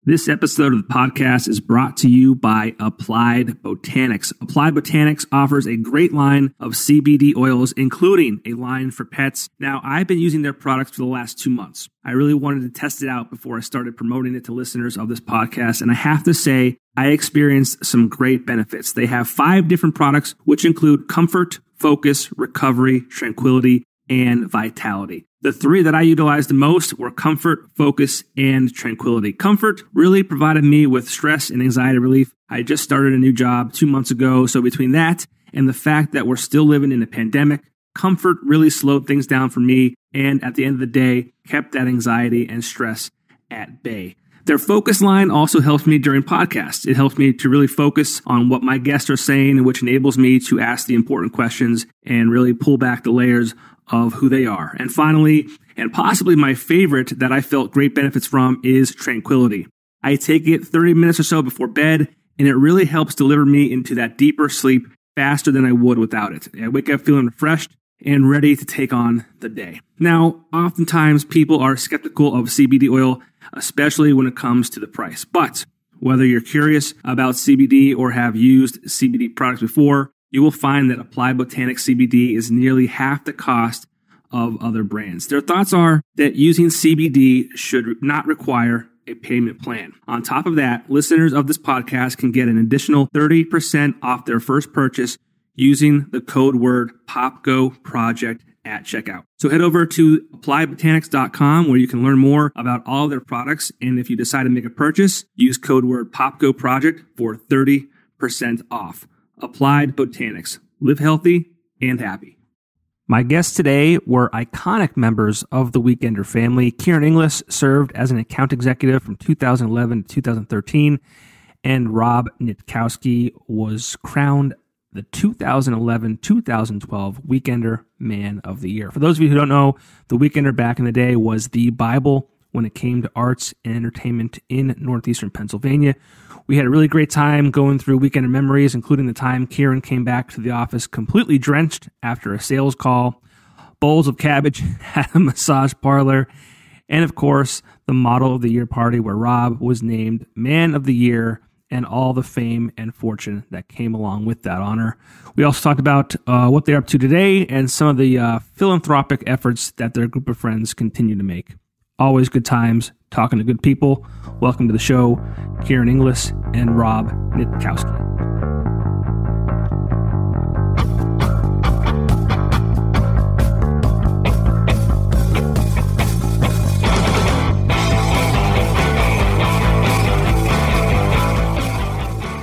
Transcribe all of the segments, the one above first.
This episode of the podcast is brought to you by Applied Botanics. Applied Botanics offers a great line of CBD oils, including a line for pets. Now, I've been using their products for the last 2 months. I really wanted to test it out before I started promoting it to listeners of this podcast, and I have to say, I experienced some great benefits. They have 5 different products, which include comfort, focus, recovery, tranquility, and vitality. The 3 that I utilized the most were comfort, focus, and tranquility. Comfort really provided me with stress and anxiety relief. I just started a new job 2 months ago, so between that and the fact that we're still living in a pandemic, comfort really slowed things down for me, and at the end of the day, kept that anxiety and stress at bay. Their focus line also helps me during podcasts. It helps me to really focus on what my guests are saying, which enables me to ask the important questions and really pull back the layers of who they are. And finally, and possibly my favorite that I felt great benefits from, is tranquility. I take it 30 minutes or so before bed, and it really helps deliver me into that deeper sleep faster than I would without it. I wake up feeling refreshed and ready to take on the day. Now, oftentimes people are skeptical of CBD oil, especially when it comes to the price. But whether you're curious about CBD or have used CBD products before, you will find that Applied Botanics CBD is nearly half the cost of other brands. Their thoughts are that using CBD should not require a payment plan. On top of that, listeners of this podcast can get an additional 30% off their first purchase using the code word Popko Project at checkout. So head over to appliedbotanics.com where you can learn more about all of their products. And if you decide to make a purchase, use code word Popko Project for 30% off. Applied Botanics. Live healthy and happy. My guests today were iconic members of the Weekender family. Kieran Inglis served as an account executive from 2011 to 2013, and Rob Nitkowski was crowned the 2011-2012 Weekender Man of the Year. For those of you who don't know, the Weekender back in the day was the Bible when it came to arts and entertainment in northeastern Pennsylvania. We had a really great time going through Weekender memories, including the time Kieran came back to the office completely drenched after a sales call, bowls of cabbage at a massage parlor, and of course, the Model of the Year party where Rob was named Man of the Year and all the fame and fortune that came along with that honor. We also talked about what they're up to today and some of the philanthropic efforts that their group of friends continue to make. Always good times talking to good people. Welcome to the show, Kieran Inglis and Rob Nitkowski.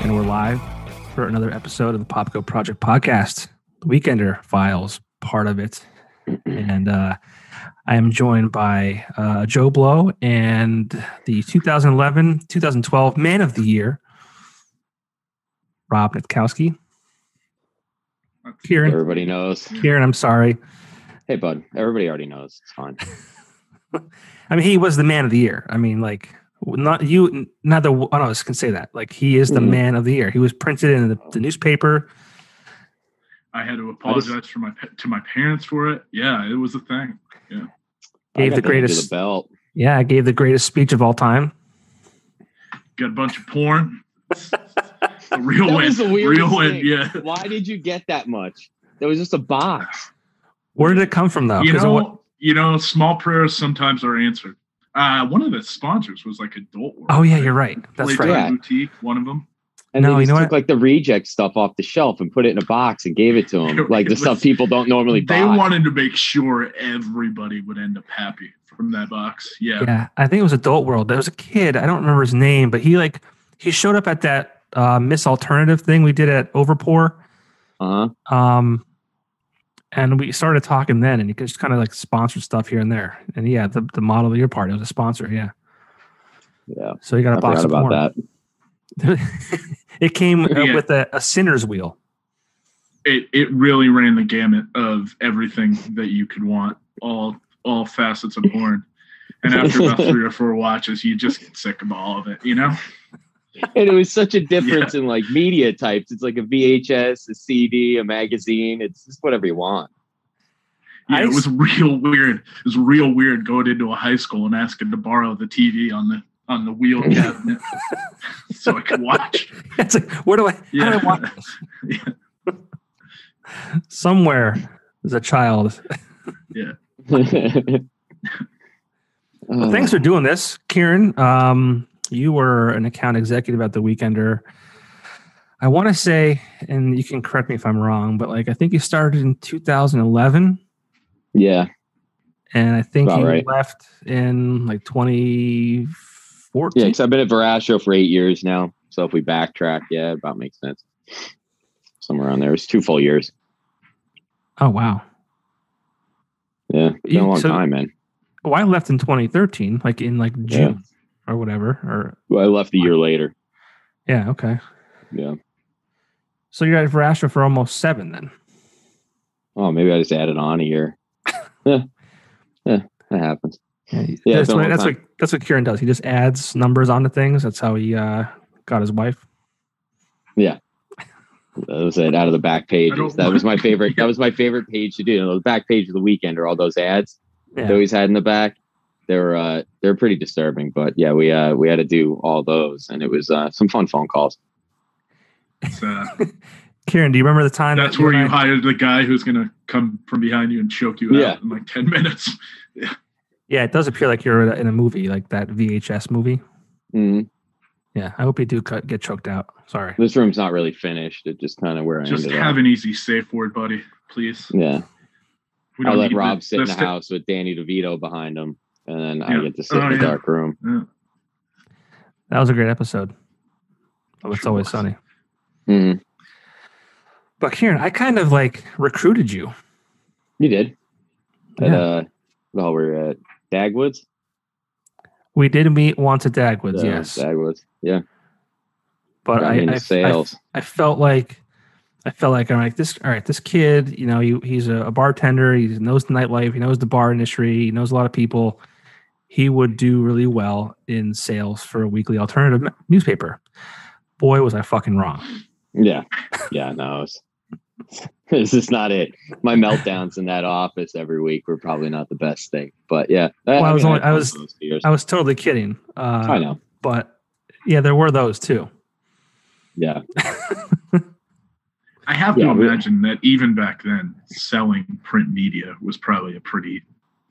And we're live for another episode of the Popko Project podcast, the Weekender Files, part of it. And I am joined by Joe Blow and the 2011-2012 Man of the Year, Rob Nitkowski. Kieran. Everybody knows. Kieran, I'm sorry. Hey, bud. Everybody already knows. It's fine. I mean, he was the Man of the Year. I mean, like, not you, not the, I don't know, I can say that. Like, he is the Man of the Year. He was printed in the newspaper. I had to apologize to my parents for it. Yeah, it was a thing. Yeah. Gave the greatest belt. Yeah, I gave the greatest speech of all time. Got a bunch of porn. A real That win. was the weirdest Real win, thing. yeah. Why did you get that much? That was just a box. Where did it come from, though? You know, small prayers sometimes are answered. One of the sponsors was like Adult World. Oh, yeah, you're right. That's Playboy right. Boutique, one of them. And No, they you just know took like the reject stuff off the shelf and put it in a box and gave it to them. Like the stuff people don't normally buy. They wanted to make sure everybody would end up happy from that box. Yeah. Yeah, I think it was Adult World. There was a kid, I don't remember his name, but he showed up at that Miss Alternative thing we did at Overpour. Uh-huh. And we started talking then, and he just kind of like sponsored stuff here and there. And yeah, the Model of the Year party was a sponsor. Yeah. Yeah. So he got a box of about porn. that. It came with a sinner's wheel. It really ran the gamut of everything that you could want, all facets of porn. And after about 3 or 4 watches, you just get sick of all of it, you know? And it was such a difference in like media types. It's like a VHS, a CD, a magazine. It's just whatever you want. Yeah, it was real weird. It was real weird going into a high school and asking to borrow the TV on on the wheel cabinet so I could watch. It's like, how do I watch this? Yeah. Somewhere there's a child. Yeah. Well, thanks for doing this, Kieran. You were an account executive at The Weekender. I want to say, and you can correct me if I'm wrong, but I think you started in 2011. Yeah. And I think you right. left in 2014. Yeah, because I've been at Verastro for 8 years now. So if we backtrack, yeah, it about makes sense. Somewhere around there. It's 2 full years. Oh, wow. Yeah, it's been a long time, man. Well, I left in 2013, in June or whatever. Well, I left a year later. Yeah, okay. Yeah. So you're at Verastro for almost 7 then. Oh, maybe I just added on a year. Yeah, that happens. Yeah, that's what Kieran does. He just adds numbers onto things. That's how he got his wife. Yeah. That was it, out of the back pages. That was my favorite. That was my favorite page to do. The back page of The Weekender, all those ads they always had in the back. They're pretty disturbing, but yeah, we had to do all those, and it was some fun phone calls. Kieran, do you remember the time? That's where you hired the guy who's going to come from behind you and choke you out in 10 minutes. Yeah, it does appear like you're in a movie, like that VHS movie. Mm-hmm. Yeah, I hope you do get choked out. Sorry. This room's not really finished. It's just kind of where I ended up. Just have an easy safe word, buddy, please. Yeah. I'll let Rob sit in the house with Danny DeVito behind him, and then I get to sit in the dark room. Yeah. That was a great episode. It's Always Sunny. Mm-hmm. But Kieran, I kind of recruited you. You did. We're at Dagwoods. We did meet once at Dagwoods, yes. Dagwoods, yeah. But I felt like this kid, he's a bartender. He knows the nightlife. He knows the bar industry. He knows a lot of people. He would do really well in sales for a weekly alternative newspaper. Boy, was I fucking wrong. Yeah. Yeah, no. This is not it. My meltdowns in that office every week were probably not the best thing. But yeah. I was totally kidding. I know. But yeah, there were those too. Yeah. I have to imagine that even back then, selling print media was probably a pretty.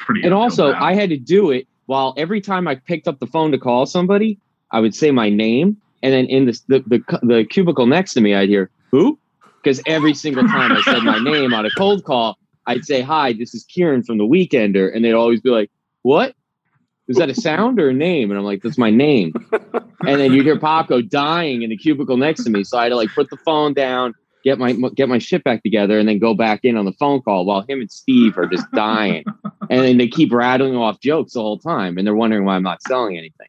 And also, I had to do it while every time I picked up the phone to call somebody, I would say my name, and then in the cubicle next to me, I'd hear who, because every single time I said my name on a cold call, I'd say, "Hi, this is Kieran from The Weekender," and they'd always be like, "What? Is that a sound or a name?" And I'm like, "That's my name." And then you'd hear Popko dying in the cubicle next to me, so I had to put the phone down, get my shit back together, and then go back in on the phone call while him and Steve are just dying. And then they keep rattling off jokes the whole time, and they're wondering why I'm not selling anything.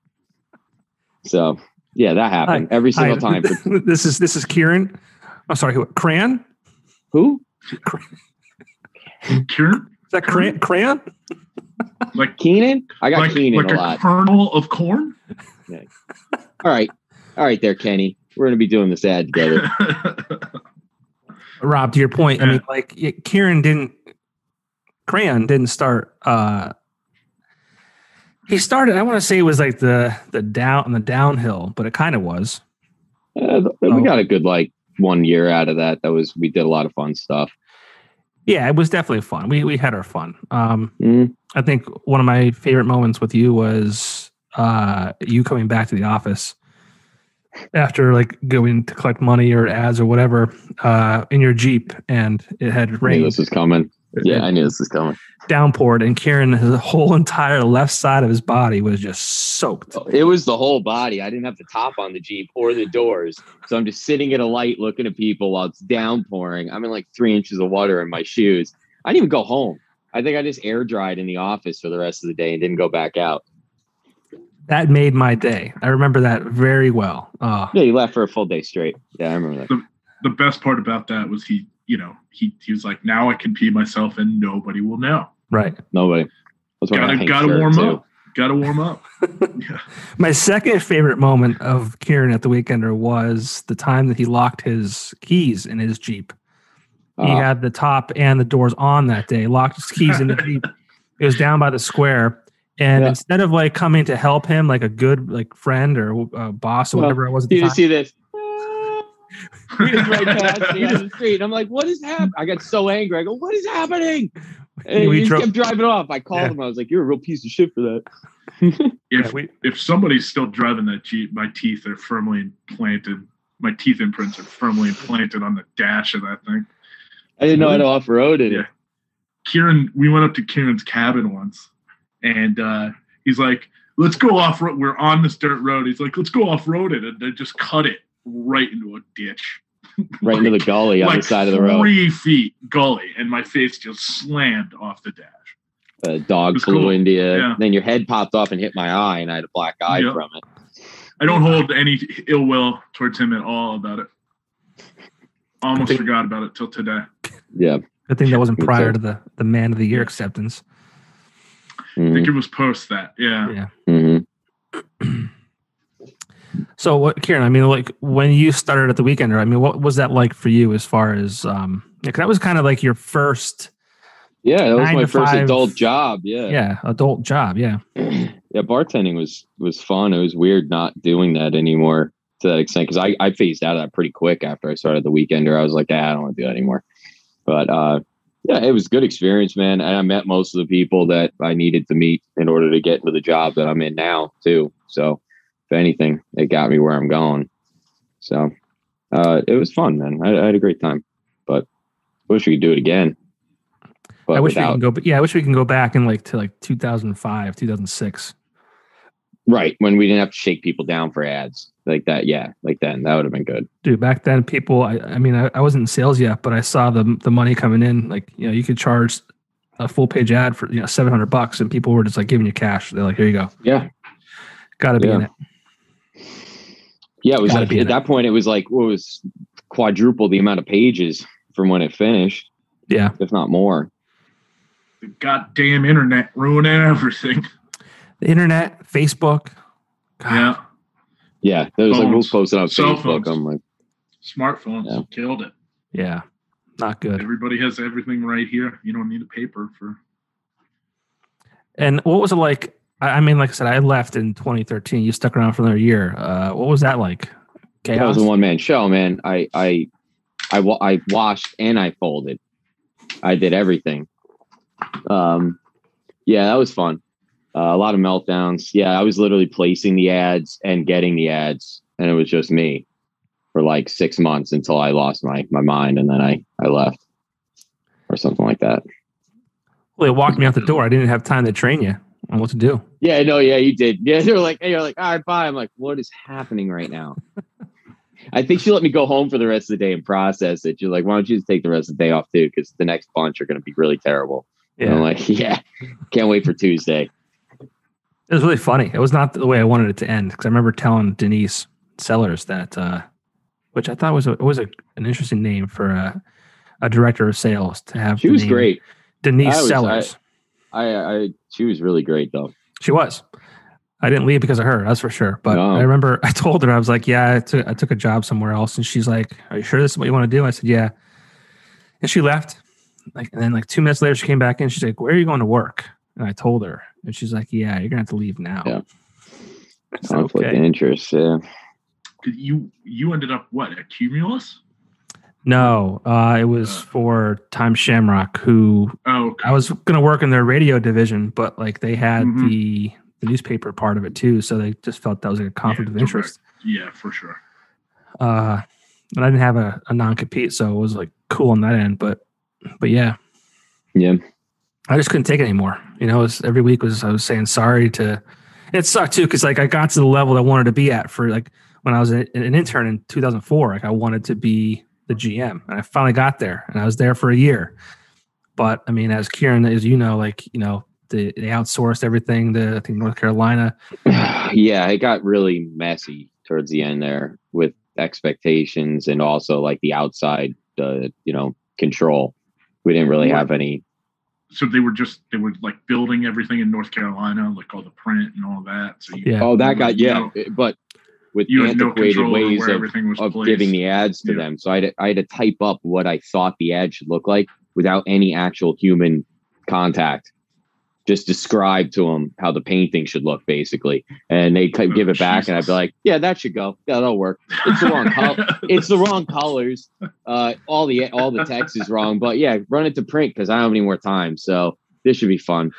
So yeah, that happened every single time. This is Kieran. I'm sorry, who? Crayon? Who? Kieran? Is that Crayon? Like Keenan? I got Keenan a lot. Kernel of corn? Yeah. All right there, Kenny. We're going to be doing this ad together. Rob, to your point, I mean, Crayon didn't start. He started. I want to say it was the downhill, but it kind of was. We got a good 1 year out of that. We did a lot of fun stuff. Yeah, it was definitely fun. We had our fun. I think one of my favorite moments with you was you coming back to the office after going to collect money or ads or whatever in your Jeep, and it had rained. I knew this was coming. Yeah, I knew this was coming. Downpoured, and Kieran, his whole entire left side of his body was just soaked. It was the whole body. I didn't have the top on the Jeep or the doors. So I'm just sitting at a light looking at people while it's downpouring. I'm in 3 inches of water in my shoes. I didn't even go home. I think I just air dried in the office for the rest of the day and didn't go back out. That made my day. I remember that very well. Yeah, you left for a full day straight. Yeah, I remember that. The best part about that was he was like, now I can pee myself and nobody will know. Right. Nobody. Gotta warm up. Gotta warm up. Yeah. My second favorite moment of Kieran at The Weekender was the time that he locked his keys in his Jeep. He had the top and the doors on that day, locked his keys in the Jeep. It was down by the square, And instead of like coming to help him like a good like friend or boss or whatever it was at the you time. see this. We just right past me on the street. I'm like, what is happening? I got so angry. I go, what is happening? And he kept driving off. I called him. I was like, you're a real piece of shit for that. If somebody's still driving that Jeep, my teeth are firmly implanted. My teeth imprints are firmly implanted on the dash of that thing. I didn't know how to off-road it. Yeah. Kieran, we went up to Kieran's cabin once, and he's like, let's go off-road. We're on this dirt road. He's like, let's go off-road it. And they just cut it right into a ditch. Right into the gully on the side of the road. 3 feet gully, and my face just slammed off the dash. A dog flew into you. Yeah. Then your head popped off and hit my eye, and I had a black eye from it. I don't hold any ill will towards him at all about it. Almost forgot about it till today. Yeah. I think that wasn't prior to the Man of the Year acceptance. I think it was post that. Yeah. Yeah. Mm-hmm. So what, Kieran, I mean, like when you started at the Weekender, I mean, what was that like for you as far as, that was kind of like your first. Yeah. That was my first adult job. Yeah. Yeah. Adult job. Yeah. Yeah. Bartending was fun. It was weird not doing that anymore to that extent. Cause I phased out of that pretty quick after I started the Weekender. I was like, I don't want to do that anymore. But, yeah, it was a good experience, man. And I met most of the people that I needed to meet in order to get into the job that I'm in now too. So, if anything, it got me where I'm going. So it was fun, man. I had a great time, but I wish we could do it again. But I wish we can go. But yeah, I wish we can go back in like 2005, 2006. Right, when we didn't have to shake people down for ads like that. Yeah, like then that would have been good. Dude, back then, people. I mean, I wasn't in sales yet, but I saw the money coming in. Like, you could charge a full page ad for $700, and people were just like giving you cash. They're like, here you go. Yeah, got to be in it. Yeah, it was like at that point, it was like was quadruple the amount of pages from when it finished. Yeah, if not more. The goddamn internet ruining everything. The internet, Facebook. God. Yeah. There was like rules posted on Facebook. I'm like, smartphones killed it. Yeah, not good. Everybody has everything right here. You don't need a paper for. And what was it like? I mean, like I said, I left in 2013. You stuck around for another year. What was that like? Chaos? That was a one-man show, man. I washed and I folded. I did everything. Yeah, that was fun. A lot of meltdowns. Yeah, I was literally placing the ads and getting the ads, and it was just me for like 6 months until I lost my mind, and then I left or something like that. Well, they walked me out the door. I didn't have time to train you on what to do. Yeah, no, yeah, you did. Yeah, you're like, all right, bye. I'm like, what is happening right now? I think she let me go home for the rest of the day and process it. You're like, why don't you just take the rest of the day off too? Because the next bunch are going to be really terrible. Yeah. And I'm like, yeah, can't wait for Tuesday. It was really funny. It was not the way I wanted it to end, because I remember telling Denise Sellers that, which I thought was an interesting name for a director of sales to have. She was great. Denise Sellers. She was really great though. She was. I didn't leave because of her, that's for sure. But I remember I told her, I was like, yeah, I took a job somewhere else. And she's like, are you sure this is what you want to do? I said, yeah. And she left. And then 2 minutes later, she came back in. She's like, where are you going to work? And I told her. And she's like, yeah, you're going to have to leave now. Yeah. Conflict of interest, yeah. You ended up, what, at Cumulus? No, it was for Time Shamrock, who I was going to work in their radio division, but like they had the newspaper part of it too, so they just felt that was like a conflict of interest. Yeah, for sure. And I didn't have a non-compete, so it was like cool on that end. But yeah, I just couldn't take it anymore. Every week I was saying sorry to. It sucked too, because like I got to the level I wanted to be at for like when I was an intern in 2004. Like I wanted to be the GM, and I finally got there, and I was there for a year. But I mean, as Kieran, as you know, they outsourced everything to, I think, North Carolina. Yeah, it got really messy towards the end there with expectations and also like the outside, control. We didn't really have any. So they were like building everything in North Carolina, like all the print and all that. So but with antiquated ways of giving the ads to them. So I had to type up what I thought the ad should look like without any actual human contact. just describe to them how the painting should look, basically. And they give it back, and I'd be like, yeah, that should go. Yeah, that'll work. It's the wrong color. It's the wrong colors. All the text is wrong. But yeah, run it to print because I don't have any more time. So this should be fun.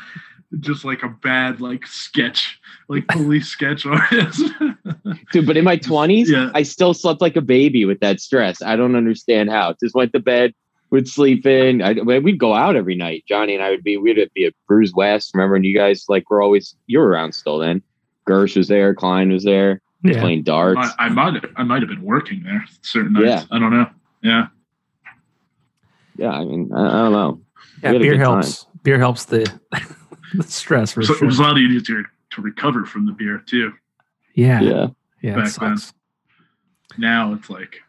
Just like a bad sketch, police sketch artist. Dude, but in my 20s, Yeah. I still slept like a baby with that stress. I don't understand how. Just went to bed, would sleep in. We'd go out every night. Johnny and I would be at Brews West. Remember when you guys you were around still then. Gersh was there, Klein was there, playing darts. I might have been working there certain nights. Yeah. I don't know. Yeah. Yeah, I mean, I don't know. Yeah, beer helps. Beer helps the stress for sure. It was a lot easier to recover from the beer too. Yeah. Back then. Now it's like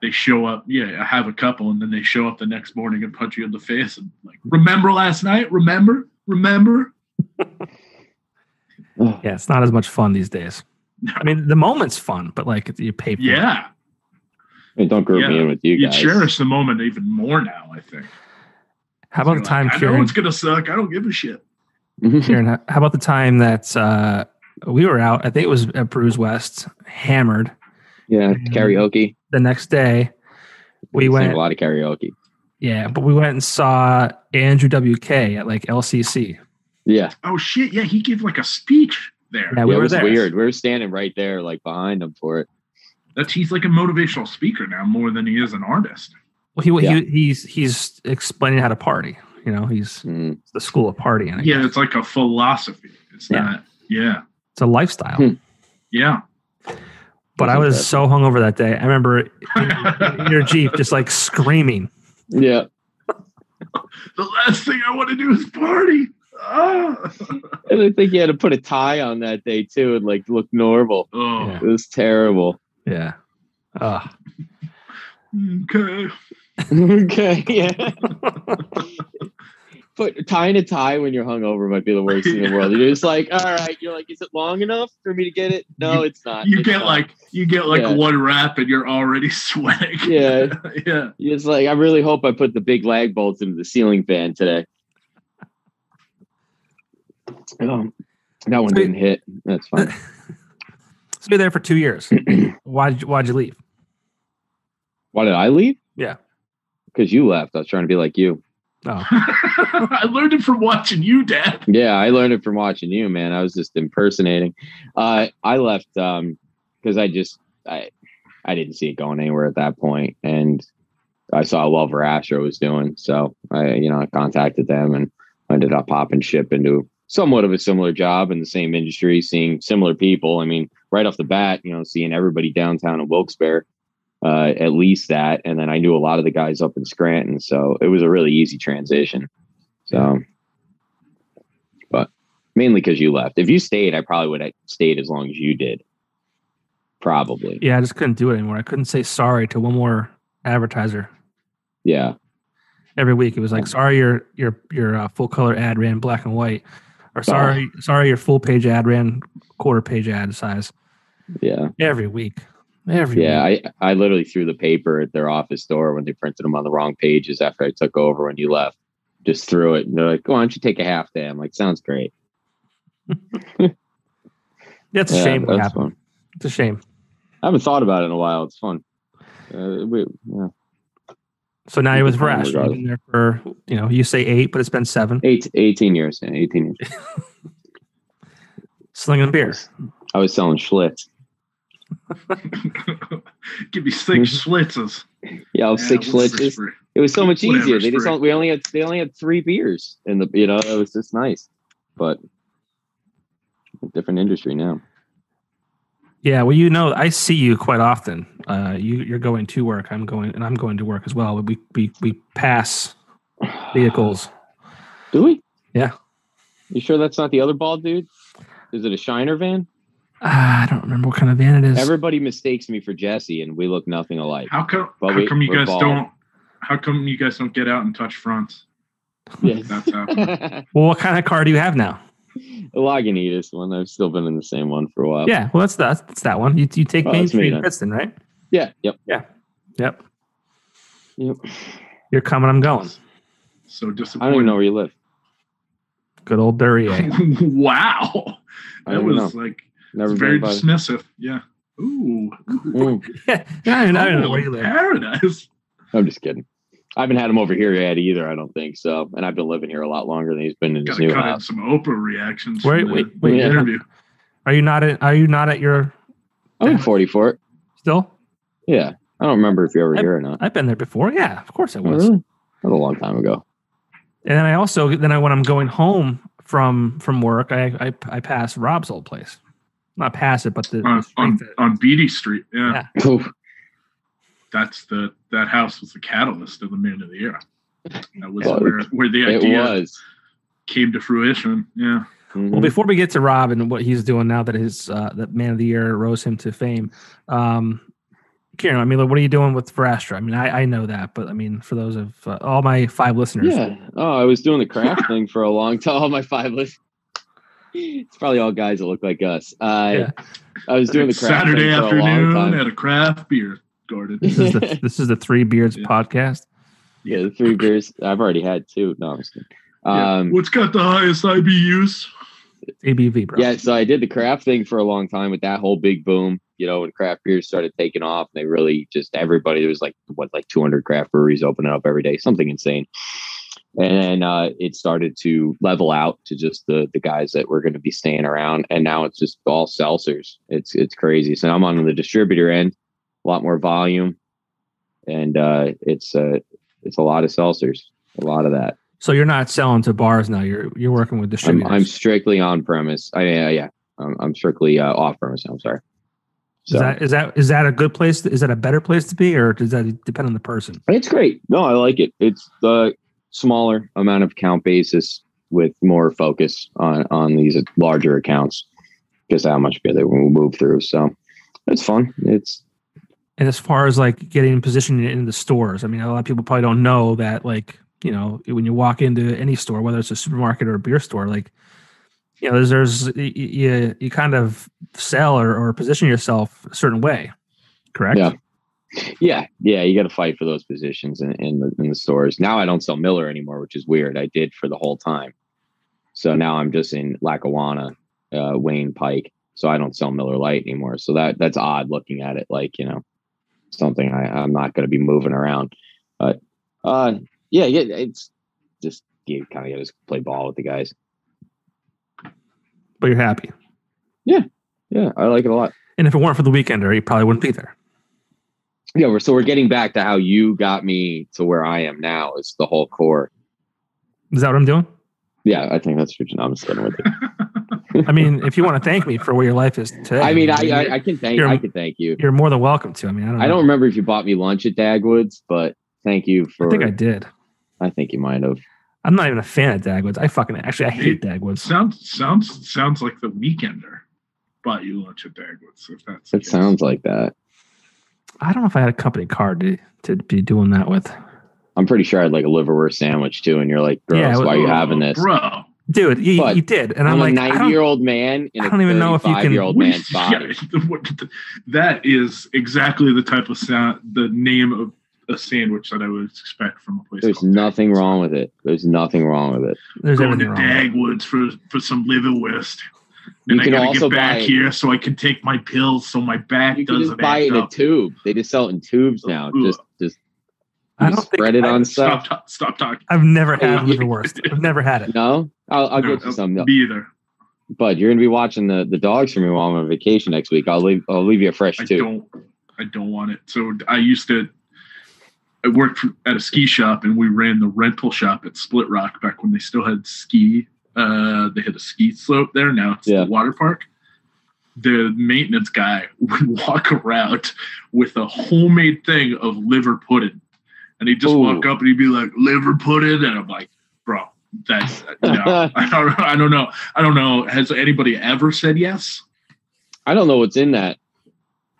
they show up. Yeah, I have a couple, and then they show up the next morning and punch you in the face and like, remember last night? Remember? Yeah, it's not as much fun these days. No. I mean, the moment's fun, but you pay for it. I mean, don't group me in with you guys. You cherish the moment even more now, I think. How about the time, Kieran? I know it's going to suck. I don't give a shit. Kieran, how about the time that we were out? I think it was at Brews West, hammered. Yeah, karaoke. The next day, we went a lot of karaoke. Yeah, but we went and saw Andrew WK at LCC. Yeah. Oh shit! Yeah, he gave a speech there. Yeah, we were there. Weird. We were standing right there, behind him for it. He's like a motivational speaker now more than he is an artist. Well, he's explaining how to party. He's the school of partying. It's like a philosophy. It's not. Yeah. It's a lifestyle. Yeah. But I was so hungover that day. I remember in your Jeep just screaming. Yeah. The last thing I want to do is party. And I think you had to put a tie on that day too and look normal. Oh, it was terrible. Yeah. Okay. Okay. Yeah. But tying a tie when you're hungover might be the worst thing in the world. You're just all right. You're is it long enough for me to get it? No, it's not. You get one wrap and you're already sweating. Yeah. Yeah. It's I really hope I put the big lag bolts into the ceiling fan today. That one didn't hit. That's fine. So you're there for 2 years. Why'd you leave? Why did I leave? Yeah. Because you left. I was trying to be like you. Oh. I learned it from watching you, Dad. Yeah, I learned it from watching you, man. I was just impersonating. I left because I didn't see it going anywhere at that point, and I saw what Verastro was doing, so I contacted them and ended up popping ship into somewhat of a similar job in the same industry, seeing similar people. I mean, right off the bat, seeing everybody downtown in Wilkes-Barre. At least that, and then I knew a lot of the guys up in Scranton, so it was a really easy transition. So, but mainly because you left. If you stayed, I probably would have stayed as long as you did. Probably. Yeah, I just couldn't do it anymore. I couldn't say sorry to one more advertiser. Yeah. Every week it was sorry, your full color ad ran black and white, or sorry, your full page ad ran quarter page ad size. Yeah. Every week. I literally threw the paper at their office door when they printed them on the wrong pages after I took over when you left. Just threw it, and they're like, "Why don't you take a half day?" I'm like, "Sounds great." That's a shame. What happened? Fun. It's a shame. I haven't thought about it in a while. It's fun. So now you're with Verastro. You've been there for you say 8, but it's been 7. 18 years. Yeah, 18 years. Slinging beer. I was selling Schlitz. Give me 6 Schlitzes. Yeah, 6 Schlitzes. It was so much easier. They only had 3 beers, and it was just nice. But a different industry now. Yeah, well, I see you quite often. You're going to work. I'm going to work as well. We pass vehicles. Do we? Yeah. You sure that's not the other bald dude? Is it a Shiner van? I don't remember what kind of van it is. Everybody mistakes me for Jesse, and we look nothing alike. How come you guys don't get out and touch fronts? Yes. That's happening. Well, what kind of car do you have now? A Lagunitas one. I've still been in the same one for a while. Yeah, well, that's that one. You take Main Street Pittston, right? Yeah. Yep. Yeah. Yep. You're coming. I'm going. So disappointed. I don't even know where you live. Good old Duryea. Wow. That was Never very been by- dismissive. Yeah. Ooh. Yeah, I don't know where you live. Paradise. I'm just kidding. I haven't had him over here yet either, I don't think so. And I've been living here a lot longer than he's been in his Gotta new cut in house. some Oprah reactions. Wait, from wait, the wait. interview. Are you not at your I'm in 44. still? Yeah. I don't remember if you're over here or not. I've been there before. Yeah, of course I Oh, was. really? That was a long time ago. And then when I'm going home from work, I pass Rob's old place. Not pass it, but the street on Beatty Street. Yeah. Oof. That house was the catalyst of the Man of the Year. That was Oh, where the It idea was. came to fruition. Yeah. Mhm. Well, before we get to Rob and what he's doing now that his that Man of the Year rose him to fame, Kieran, I mean, what are you doing with Verastra? I mean, I know that, but I mean, for those of all my 5 listeners, Yeah. Oh, I was doing the craft thing for a long time. All my 5 listeners. It's probably all guys that look like us. I was doing the craft Saturday thing for a long afternoon time. at a craft beer garden. this is the Three Beards podcast. Yeah, the 3 beers. I've already had 2. No, I'm just kidding. What's got the highest IBUs? ABV, bro. Yeah, so I did the craft thing for a long time with that whole big boom. You know, when craft beers started taking off, they really just everybody. There was like 200 craft breweries opening up every day, something insane. And then it started to level out to just the guys that were going to be staying around, and now it's just all seltzers. It's crazy. So I'm on the distributor end, a lot more volume, and it's a lot of seltzers, a lot of that. So you're not selling to bars now. You're working with distributors. I'm strictly on premise. I'm strictly off premise. I'm sorry. So Is that a good place? Is that a better place to be, or does that depend on the person? it's great. No, I like it. It's the smaller amount of account basis with more focus on these larger accounts because how much beer they will move through. So it's fun. And as far as like getting positioned in the stores, I mean, a lot of people probably don't know that, like, you know, when you walk into any store, whether it's a supermarket or a beer store, like, you know, there's you kind of sell or position yourself a certain way, correct? Yeah. You got to fight for those positions in the stores. Now I don't sell Miller anymore, which is weird. I did for the whole time. So now I'm just in Lackawanna, Wayne, Pike. So I don't sell Miller Lite anymore. So that's odd looking at it, like, you know, something I'm not going to be moving around. But yeah, it's just you kind of got to play ball with the guys. But you're happy. Yeah, I like it a lot. And if it weren't for the Weekender, you probably wouldn't be there. Yeah, we're getting back to how you got me to where I am now. It's the whole core. Is that what I'm doing? Yeah, I think that's true. I'm just kidding with you. I mean, if you want to thank me for where your life is today, I mean, I can thank you. You're more than welcome to. I mean, I don't remember if you bought me lunch at Dagwood's, but thank you for. I think I did. I think you might have. I'm not even a fan of Dagwood's. I hate Dagwood's. Sounds like the Weekender bought you lunch at Dagwood's. If that's the It case. sounds like that. I don't know if I had a company card to be doing that with. I'm pretty sure I had like a liverwurst sandwich too, and you're like, "Gross, Yeah, why are you having this?" Bro. Dude, you did, and I'm like, a 90-year-old man in I don't even know if you can- 35-year-old man's body. That is exactly the type of the name of a sandwich that I would expect from a place. There's called nothing Dagwood's. wrong with it. There's nothing wrong with it. There's Going to everything wrong with it. Dagwood's for some liverwurst. Then You I can gotta also get back buy- here so I can take my pills so my back You can doesn't just buy it act in a up. tube. They just sell it in tubes now. Ugh. Just I you don't think spread it on stuff. Stop talking. I've never had liverwurst. I've never had it. No, I'll No, get you some. No. Me either. Bud, you're gonna be watching the dogs for me while I'm on vacation next week. I'll leave you a fresh tube. I don't want it. So I worked at a ski shop and we ran the rental shop at Split Rock back when they still had ski. They had a ski slope there. Now it's the water park. The maintenance guy would walk around with a homemade thing of liver pudding. And he'd just walk up and he'd be like, liver pudding. And I'm like, bro, that's no. I don't know. I don't know. Has anybody ever said yes? I don't know what's in that.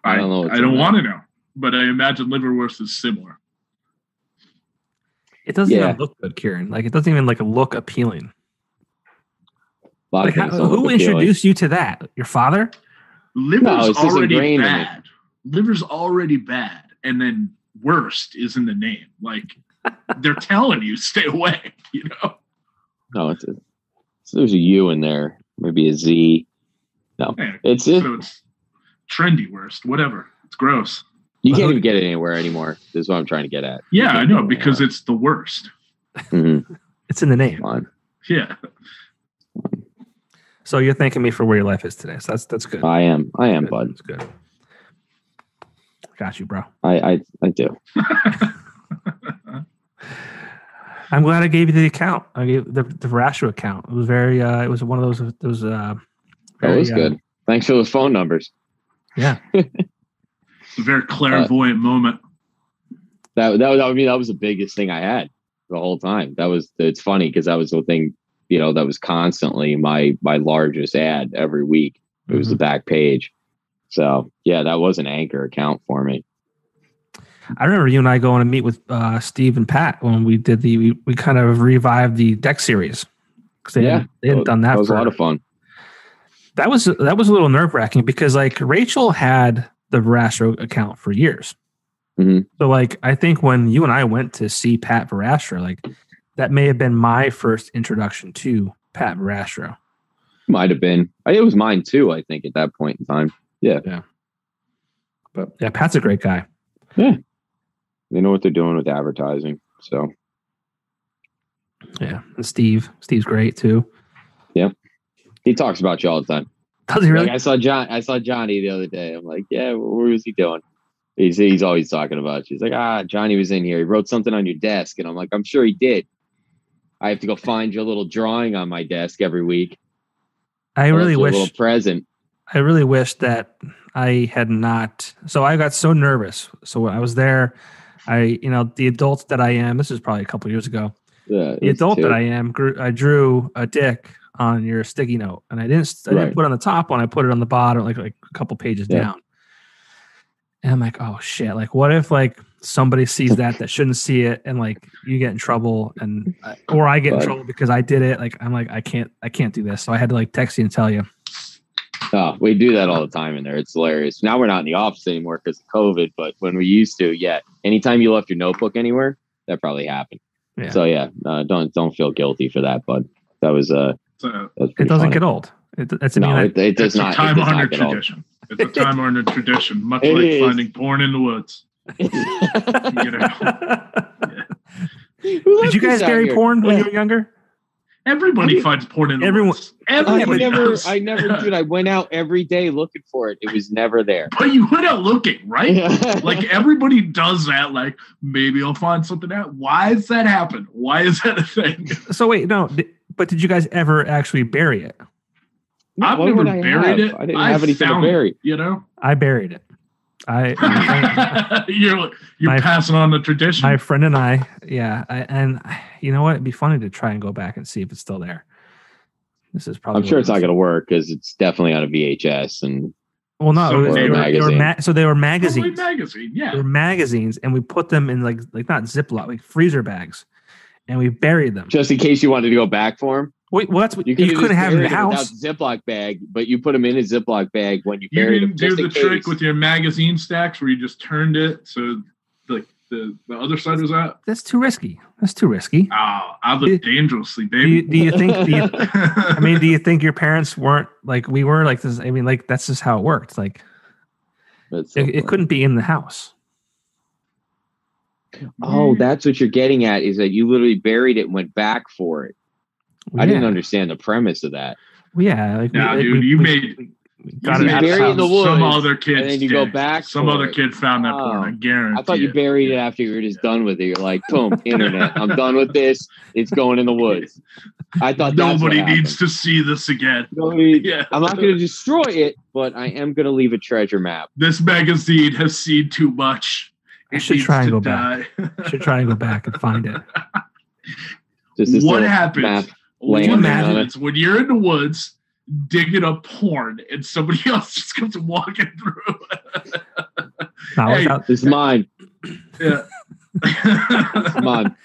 I don't want to know. But I imagine liverwurst is similar. It doesn't even look good, Kieran. Like, it doesn't even look appealing. Like, who introduced you to that? Your father? Liver's already bad. Liver's already bad. And then worst is in the name. Like, they're telling you, stay away, you know? No, it's there's a U in there, maybe a Z. No, Hey, it's trendy worst, whatever. It's gross. You can't even get it anywhere anymore. This is what I'm trying to get at. Yeah, I know, because it's the worst. Mm-hmm. It's in the name. Yeah. So you're thanking me for where your life is today. So that's good. I am, good. bud. That's good. Got you, bro. I do. I'm glad I gave you the account. I gave the Verastro account. It was very. It was one of those. That was good. Thanks for those phone numbers. Yeah. It's a very clairvoyant moment. That was the biggest thing I had the whole time. It's funny because that was the thing, that was constantly my largest ad every week. It was the back page. So yeah, that was an anchor account for me. I remember you and I going to meet with Steve and Pat when we did we kind of revived the deck series. They hadn't done that. That was a lot of fun. That was a little nerve wracking because like Rachel had the Verastro account for years. Mm-hmm. So like, I think when you and I went to see Pat Verastro, like that may have been my first introduction to Pat Verastro. Might have been. It was mine too, I think, at that point in time. Yeah. Yeah. But yeah, Pat's a great guy. Yeah. They know what they're doing with advertising. So yeah. And Steve's great too. Yep. He talks about you all the time. Does he really? Like, I saw Johnny the other day. I'm like, yeah, what was he doing? He's always talking about you. He's like, Johnny was in here. He wrote something on your desk. And I'm like, I'm sure he did. I have to go find your little drawing on my desk every week. I really wish. A little present. I really wish that I had not. So I got so nervous. So when I was there, the adult that I am, this is probably a couple years ago. Yeah, the adult that I am, I drew a dick on your sticky note, and I didn't put it on the top one. I put it on the bottom, like a couple pages down. And I'm like, oh shit! Like, what if like somebody sees that shouldn't see it, and like you get in trouble, or I get in trouble because I did it. Like, I'm like, I can't do this. So I had to like text you and tell you. Oh, we do that all the time in there. It's hilarious. Now we're not in the office anymore because of COVID, but when we used to, anytime you left your notebook anywhere, that probably happened. Yeah. So don't feel guilty for that, bud. That was it doesn't get old. It does not. It's a time-honored tradition. It's a time-honored tradition, much like finding porn in the woods. Did you guys bury porn when you were younger? Everybody finds porn in the woods. Everybody I never, dude. I went out every day looking for it. It was never there. But you went out looking, right? Like everybody does that. Like maybe I'll find something out. Why does that happen? Why is that a thing? So wait, no. But did you guys ever actually bury it? No, I've never buried it. I didn't have anything to bury. I buried it. You're passing on the tradition. My friend and I, and you know what? It'd be funny to try and go back and see if it's still there. This is probably. I'm sure it's not going to work because it's definitely on a VHS and. Well, no, they were magazines. Yeah, they were magazines, and we put them in like not Ziploc, like freezer bags, and we buried them just in case you wanted to go back for them. Wait, well, that's what you couldn't have in the house. Ziploc bag, but you put them in a Ziploc bag when you buried them. You didn't do the trick with your magazine stacks where you just turned it so like the other side was out. That's too risky. Oh, I live dangerously, baby. Do you think your parents weren't like we were like this? I mean, like that's just how it worked. Like it couldn't be in the house. Oh, that's what you're getting at is that you literally buried it and went back for it. I didn't understand the premise of that. Well, yeah, like you got it buried in the woods. Some other kid, and then you go back. Some other kid found that porn. I guarantee. I thought you buried it after you were just done with it. You're like, boom, internet. I'm done with this. It's going in the woods. I thought nobody needs to see this again. I'm not going to destroy it, but I am going to leave a treasure map. This magazine has seen too much. I should try and go back. I should try and go back and find it. What happens? What happens when you're in the woods digging up porn and somebody else just comes walking through? Hey, this is mine. Yeah. Come on.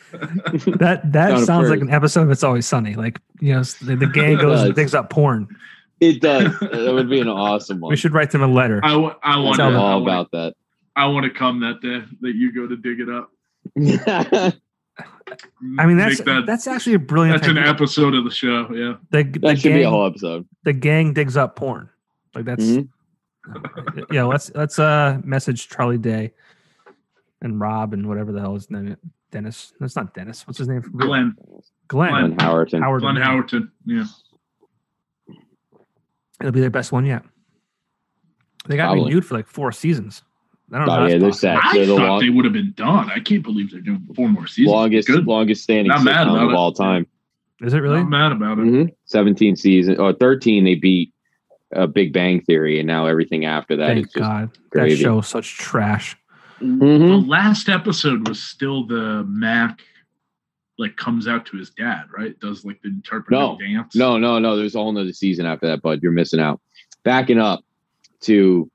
That sounds like an episode of It's Always Sunny. Like, the gang goes and digs up porn. It does. That would be an awesome one. We should write them a letter. I want all about that. I want to come that day that you go to dig it up. I mean, that's actually a brilliant. That's an episode of the show. Yeah, that should be a whole episode. The gang digs up porn. Like that's. Yeah, let's message Charlie Day and Rob and whatever the hell his name is. Dennis. That's not Dennis. What's his name? Glenn Howerton. Glenn Howerton. Yeah. It'll be their best one yet. They got renewed for like 4 seasons. I don't know. They're set. I thought they would have been done. I can't believe they're doing 4 more seasons. Longest standing sitcom of all time. Is it really? I'm mad about it. Mm-hmm. 17 seasons or 13. They beat Big Bang Theory, and now everything after that is just God, gravy. that show is such trash. The last episode was still the Mac, like comes out to his dad, right? Does like the interpretive dance. No. There's a whole nother season after that, bud. You're missing out. Backing up to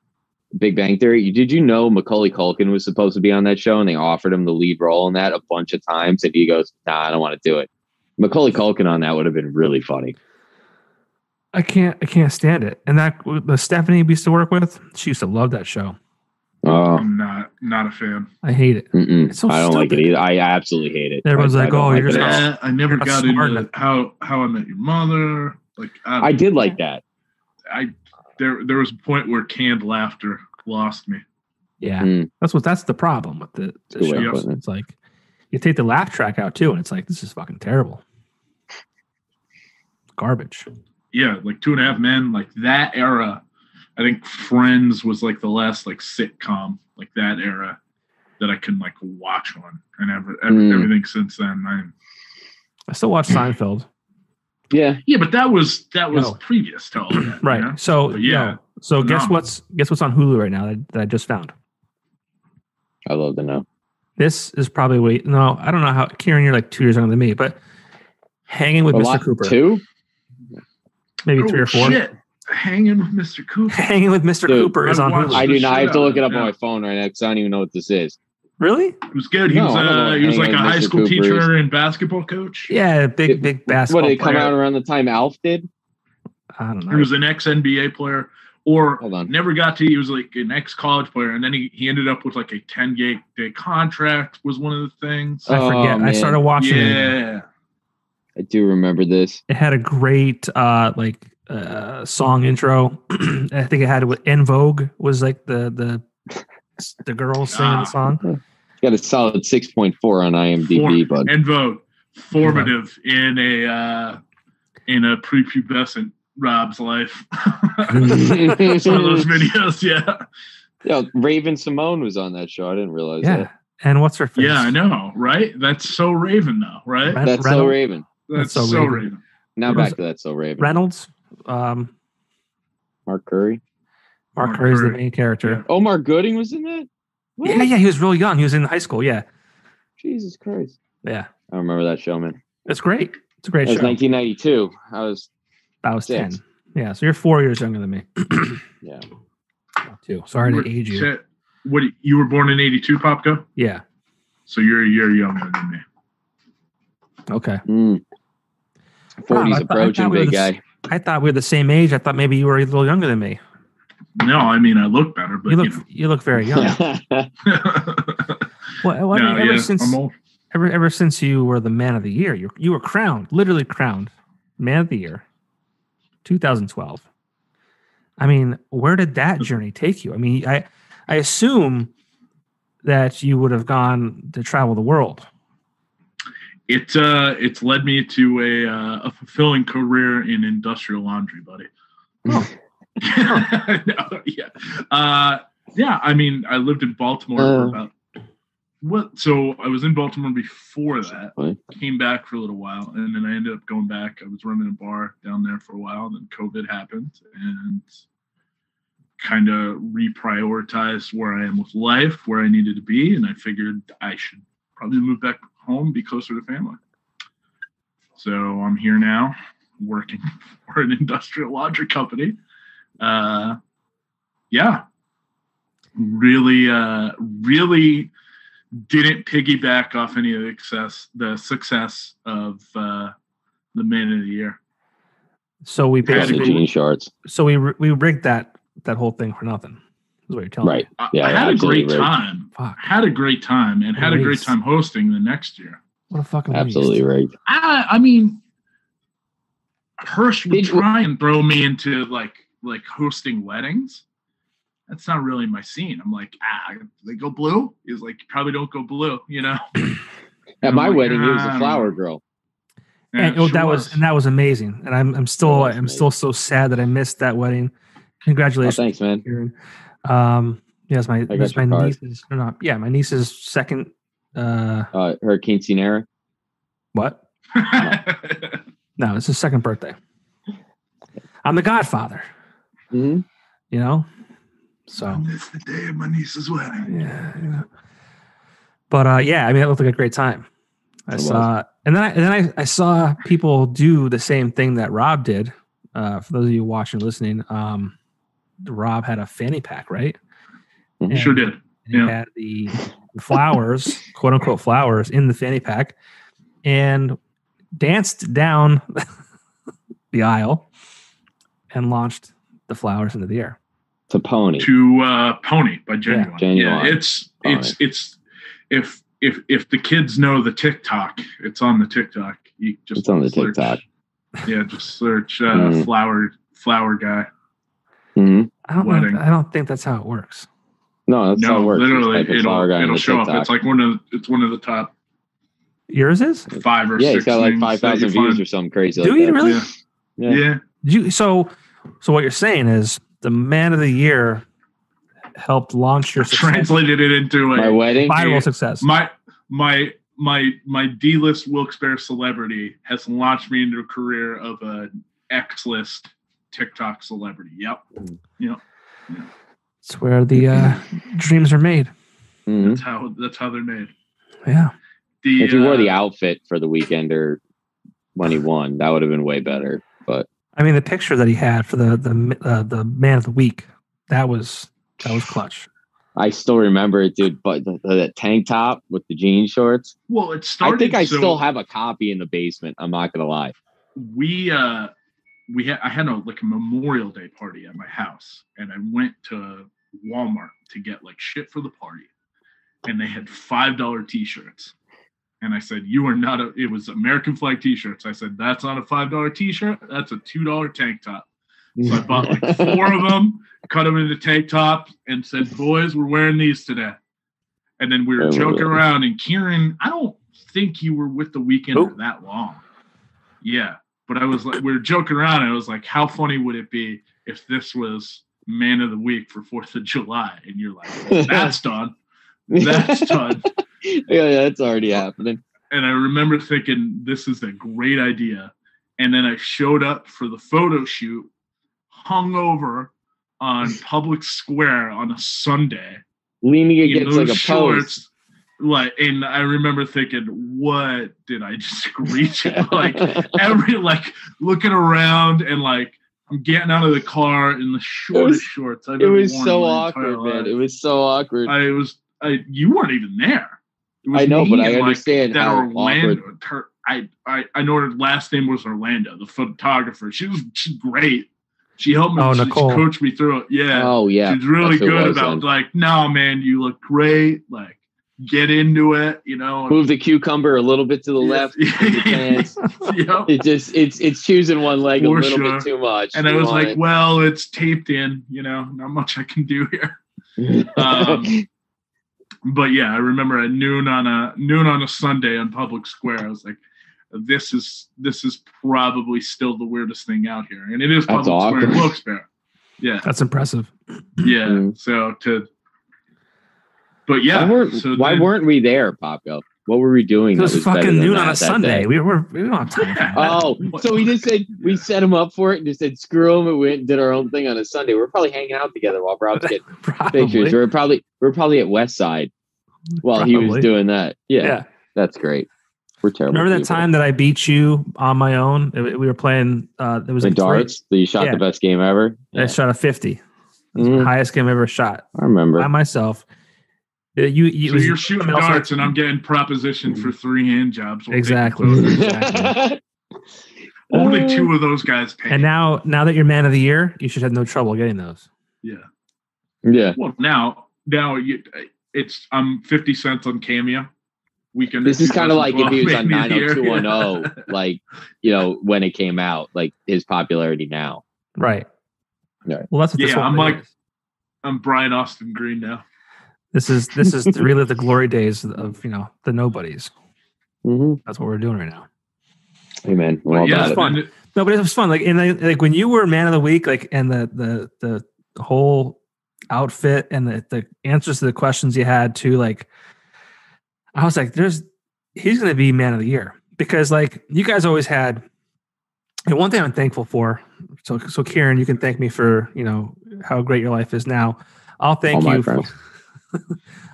Big Bang Theory. Did you know Macaulay Culkin was supposed to be on that show, and they offered him the lead role in that a bunch of times, and he goes, "Nah, I don't want to do it." Macaulay Culkin on that would have been really funny. I can't stand it. And that the Stephanie we used to work with, she used to love that show. Oh, I'm not a fan. I hate it. It's so I don't like it either. I absolutely hate it. Everyone's like, "Oh, you're just." I never got into how I Met Your Mother. Like I did like that. There was a point where canned laughter lost me. Yeah, that's the problem with the show. It's like you take the laugh track out too, and it's like this is fucking terrible, garbage. Yeah, like 2.5 Men, like that era. I think Friends was like the last like sitcom, like that era, that I can like watch on, and everything since then. I still watch Seinfeld. Yeah, but that was previous to all that, right? You know? So So guess what's on Hulu right now that I just found? I'd love to know. This is probably I don't know how. Kieran, you're like 2 years younger than me, but Hanging with Mr. Cooper. 2? Maybe 3 or 4. Shit. Hanging with Mr. Cooper. Hanging with Mr. Cooper is on Hulu. I do not. I have to look it up on my phone right now because I don't even know what this is. Really? It was good. He was like a high school teacher and basketball coach. Yeah, big basketball What, did it player. come out around the time Alf did? I don't know. He was an ex-NBA player. Or never got to. He was like an ex-college player, and then he ended up with like a 10-day contract was one of the things. I forget. I started watching it. Yeah. I do remember this. It had a great song intro. I think it had with En Vogue was like the girl singing the song. It's got a solid 6.4 on IMDb, but En Vogue, formative in a prepubescent Rob's life. Some of those videos, yeah. Yeah, Raven Simone was on that show. I didn't realize that. And what's her face? Yeah, I know, right? That's so Raven, though, right? That's so Raven. That's so Raven. Now back to That's So Raven. Reynolds. Mark Curry. Mark Curry's the main character. Yeah. Omar Gooding was in that? What? Yeah, he was real young. He was in high school, yeah. Jesus Christ. Yeah. I remember that show, man. It's great. It's a great show. It was 1992. I was 10. Yeah, so you're 4 years younger than me. Yeah. Too. Sorry to age you. What, you were born in 82, Popko? Yeah. So you're a year younger than me. Okay. 40's approaching, big guy. I thought we were the same age. I thought maybe you were a little younger than me. No, I mean I look better, but you look very young. Ever since you were the man of the year, you were crowned, literally crowned, man of the year, 2012. I mean, where did that journey take you? I mean, I assume that you would have gone to travel the world. It's led me to a fulfilling career in industrial laundry, buddy. Oh. Yeah. I mean, I lived in Baltimore for about so I was in Baltimore before that. Came back for a little while, and then I ended up going back. I was running a bar down there for a while, and then COVID happened, and kind of reprioritized where I am with life, where I needed to be, and I figured I should probably move back home, be closer to family. So I'm here now, working for an industrial laundry company. Really didn't piggyback off any of the success of the Man of the Year. So we basically jean shorts. So we rigged that whole thing for nothing. Is what you're telling me. Yeah, I had a great time. Had a great time, and had a great time hosting the next year. What a fucking Absolutely waste. right. I mean, Hirsch would try and throw me into like hosting weddings. That's not really my scene. I'm like, they go blue? He's like, you probably don't go blue, you know? At my wedding, he was a flower girl. Yeah, and that was amazing. And I'm still so sad that I missed that wedding. Congratulations. Oh, thanks, man. Kieran. Yes, my niece's my niece's second Hurricane Sierra. What? No, it's his second birthday. I'm the godfather. Mm-hmm. You know? So it's the day of my niece's wedding. Yeah. But I mean, it looked like a great time. I saw people do the same thing that Rob did. For those of you watching and listening, Rob had a fanny pack, right? And sure did. He had the flowers, quote unquote flowers, in the fanny pack, and danced down the aisle and launched the flowers into the air. To Pony by Genuine. Yeah, it's if the kids know the TikTok, it's on the TikTok. It's on the TikTok. Yeah, just search flower guy. Mm-hmm. I don't think that's how it works. No, that's how it works. Literally, it'll show up. It's like one of the top. Yours is 5 or 6. Yeah, it's got like 5,000 views or something crazy. Do you really? Yeah. So what you're saying is the man of the year helped launch your success. Translated it into my wedding viral success. My D-list Wilkes-Barre celebrity has launched me into a career of an X-list TikTok celebrity. Yep. It's where the dreams are made. Mm-hmm. That's how they're made. Yeah. If you wore the outfit for the Weekender when he won, that would have been way better. But I mean, the picture that he had for the man of the week, that was clutch. I still remember it, dude. But the tank top with the jean shorts. Well, it started. I think I still have a copy in the basement. I'm not gonna lie. I had a Memorial Day party at my house, and I went to Walmart to get like shit for the party, and they had $5 t-shirts. And I said, it was American flag t-shirts. I said, that's not a $5 t-shirt. That's a $2 tank top. So I bought like 4 of them, cut them into tank tops, and said, boys, we're wearing these today. And then we were joking around. And Kieran, I don't think you were with the Weekender that long. Yeah. But I was like, we were joking around. And I was like, how funny would it be if this was Man of the Week for 4th of July? And you're like, well, that's done. That's done. Yeah, that's already happening. And I remember thinking, this is a great idea. And then I showed up for the photo shoot, hungover on Public Square on a Sunday, leaning against like a shorts, post. And I remember thinking, what did I just reach? Looking around and I'm getting out of the car in the shortest shorts I've ever worn. It was so awkward, man. It was so awkward. You weren't even there. I know, but I understand that how Orlando. I know her last name was Orlando, the photographer. She's great. She helped me. She coached me through it. Yeah. Oh yeah. She's really good about no, man, you look great. Get into it. Move the cucumber a little bit to the left. Yep. It's choosing one leg a little bit too much. And I was like, well, it's taped in. Not much I can do here. But yeah, I remember at noon on a Sunday on Public Square, I was like, this is probably still the weirdest thing out here. And it is Public Square in Wilkes-Barre. Yeah. That's impressive. Yeah. Why weren't we there, Popko? What were we doing? It was fucking noon on a Sunday. We don't have time. So we set him up for it and just said, screw him, and we went and did our own thing on a Sunday. We're probably hanging out together while Rob's getting pictures. We're probably at West Side while he was doing that. Yeah. That's great. We're terrible. Remember that time that I beat you on my own? We were playing. It was darts. So you shot the best game ever. I shot a 50. The highest game I ever shot. I remember by myself. You're shooting darts, and I'm getting propositioned for 3 hand jobs. Exactly. Only 2 of those guys pay. And now that you're Man of the Year, you should have no trouble getting those. Yeah. Yeah. Well, now I'm 50 cents on Cameo. weekend. This is kind of like if he was on maybe 90210, like, when it came out, like his popularity now. Right. Right. Well, that's what this whole thing is. I'm Brian Austin Green now. This is really the glory days of the nobodies. Mm-hmm. That's what we're doing right now. Hey man, it's fun. No, but it was fun. Like when you were man of the week, like, and the whole outfit and the answers to the questions you had too, like, I was like, he's going to be man of the year, because like you guys always had. And one thing I'm thankful for. So Kieran, you can thank me for how great your life is now. I'll thank you.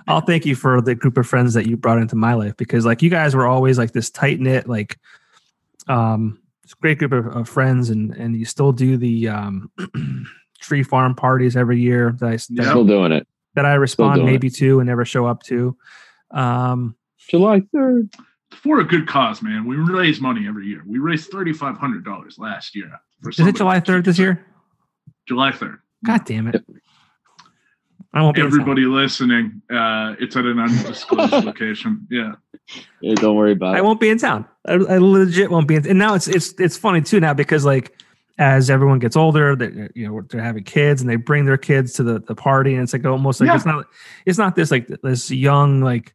I'll thank you for the group of friends that you brought into my life, because like you guys were always like this tight knit, like this great group of friends, and you still do the tree farm parties every year. Still doing it. That I respond maybe to and never show up to. July 3rd. For a good cause, man. We raise money every year. We raised $3,500 last year. Is it July 3rd this year? July 3rd. God damn it. I won't be everybody listening. It's at an undisclosed location. Yeah. Don't worry about it. I won't be in town. I legit won't be in. And now it's funny too now, because like as everyone gets older, they're having kids and they bring their kids to the party, and it's like almost like it's not this like this young like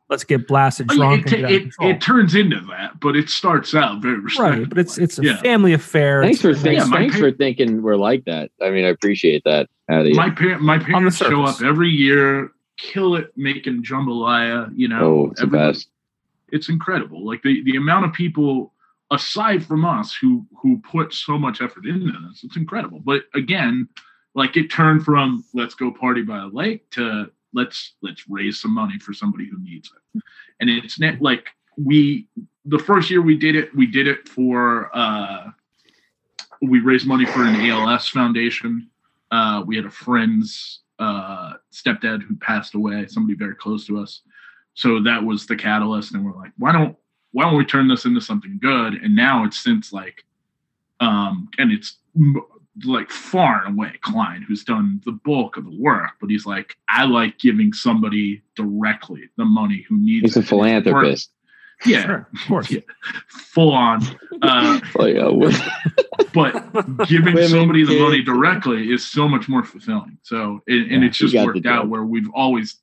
let's get blasted drunk. It turns into that, but it starts out very respectful. Right, but it's a family affair. Thanks for thinking we're like that. I mean, I appreciate that. My parents show up every year, kill it making jambalaya. It's the best. It's incredible. Like the amount of people aside from us who put so much effort into this, it's incredible. But again, like it turned from let's go party by a lake to let's raise some money for somebody who needs it. And it's not like the first year we did it for we raised money for an ALS foundation. We had a friend's stepdad who passed away, somebody very close to us. So that was the catalyst, and we're like, why don't we turn this into something good? And now it's since like and it's like far and away Klein who's done the bulk of the work, but he's like, I like giving somebody directly the money who needs He's a philanthropist. Yeah, sure, of course. Yeah, full on. But giving somebody the money directly is so much more fulfilling. So it's just worked out where we've always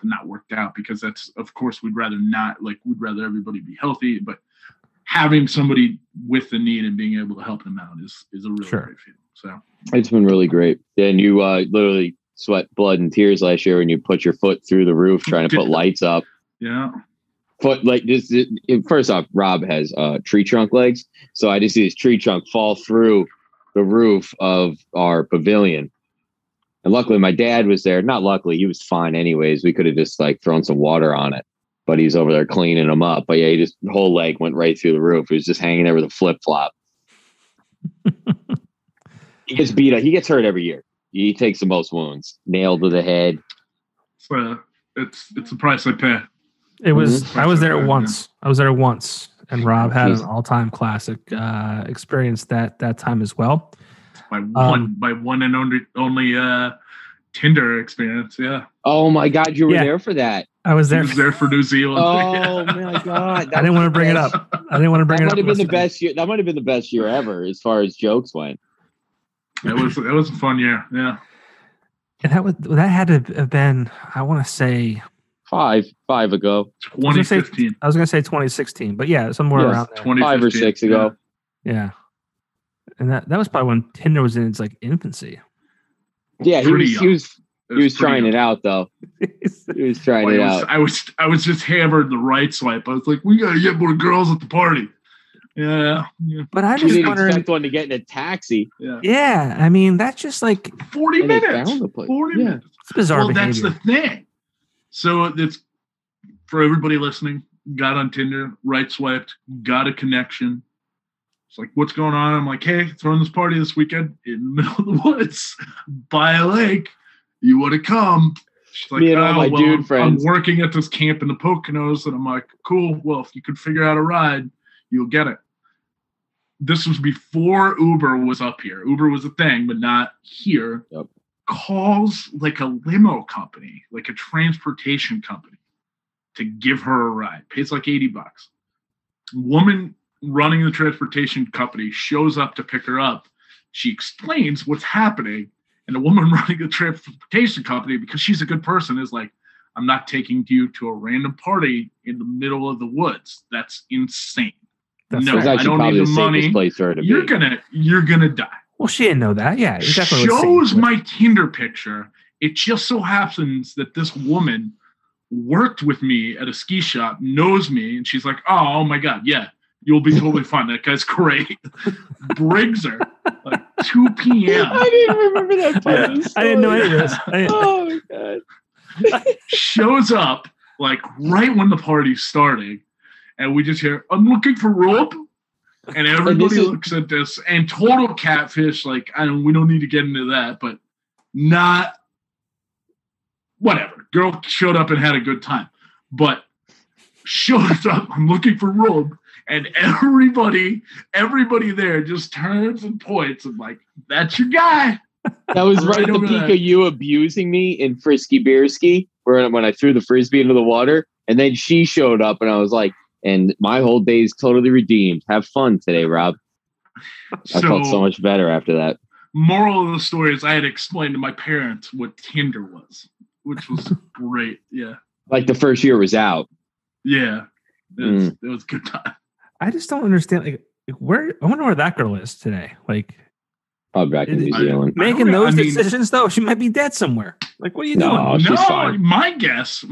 not worked out, because that's, of course, we'd rather everybody be healthy, but having somebody with the need and being able to help them out is a really great feeling. So it's been really great. Yeah, and you literally sweat blood and tears last year when you put your foot through the roof trying to put lights up. Yeah. First off, Rob has tree trunk legs, so I just see his tree trunk fall through the roof of our pavilion. And luckily, my dad was there. Not luckily, he was fine anyways. We could have just like thrown some water on it, but he's over there cleaning them up. But yeah, the whole leg went right through the roof. He was just hanging there with a flip flop. He gets beat up. He gets hurt every year. He takes the most wounds. Nailed to the head. It's the price I pay. It was. I was there once. I was there once, and Rob had an all-time classic experience that time as well. My one and only Tinder experience. Yeah. Oh my God, you were there for that. I was there. He was there for New Zealand. Oh my God! I didn't want to bring it up. That might have been the best year. That might have been the best year ever as far as jokes went. It was a fun year. Yeah. And that had to have been, I want to say, five ago. 2015. I was going to say 2016, but yeah, somewhere around there. 5 or 6 ago. Yeah. And that was probably when Tinder was in its like infancy. Yeah, he was trying it out though. He was trying it out. I was just hammered the right swipe. I was like, we gotta get more girls at the party. Yeah. But I just didn't expect one to get in a taxi. Yeah. I mean, that's just like 40 minutes. 40 minutes. It's bizarre behavior. That's the thing. So it's for everybody listening. Got on Tinder, right swiped, got a connection. It's like, what's going on? I'm like, hey, throwing this party this weekend in the middle of the woods by a lake. You want to come? She's like, I'm working at this camp in the Poconos. And I'm like, cool. Well, if you could figure out a ride, you'll get it. This was before Uber was up here. Uber was a thing, but not here. Yep. Calls like a limo company, like a transportation company. to give her a ride. Pays like $80. Woman running the transportation company shows up to pick her up. She explains what's happening, and the woman running the transportation company, because she's a good person, is like, I'm not taking you to a random party in the middle of the woods. That's insane. No, I don't need the money. You're gonna die. Well, she didn't know that. Yeah, exactly. Shows my Tinder picture. It just so happens that this woman worked with me at a ski shop, knows me, and she's like, oh my God, yeah, you'll be totally fine. That guy's great. Brings her like 2 p.m. I didn't remember that part. I didn't know any of this. Oh my God. Shows up like right when the party's starting, and we just hear, I'm looking for Rob. And everybody looks at this, and total catfish. Like, we don't need to get into that, but not whatever. Girl showed up and had a good time, but shows up. I'm looking for Rob, and everybody there just turns and points and like, that's your guy. That was right at the peak of you abusing me in Frisky Beerski, when I threw the frisbee into the water, and then she showed up, and I was like, and my whole day is totally redeemed. Have fun today, Rob. I felt so much better after that. Moral of the story is I had to explain to my parents what Tinder was, which was great. Yeah. Like the first year was out. Yeah. It was a good time. I just don't understand. Like where, I wonder where that girl is today. Like, probably back in New Zealand. Making those decisions, though, she might be dead somewhere. Like, what are you doing? No, my guess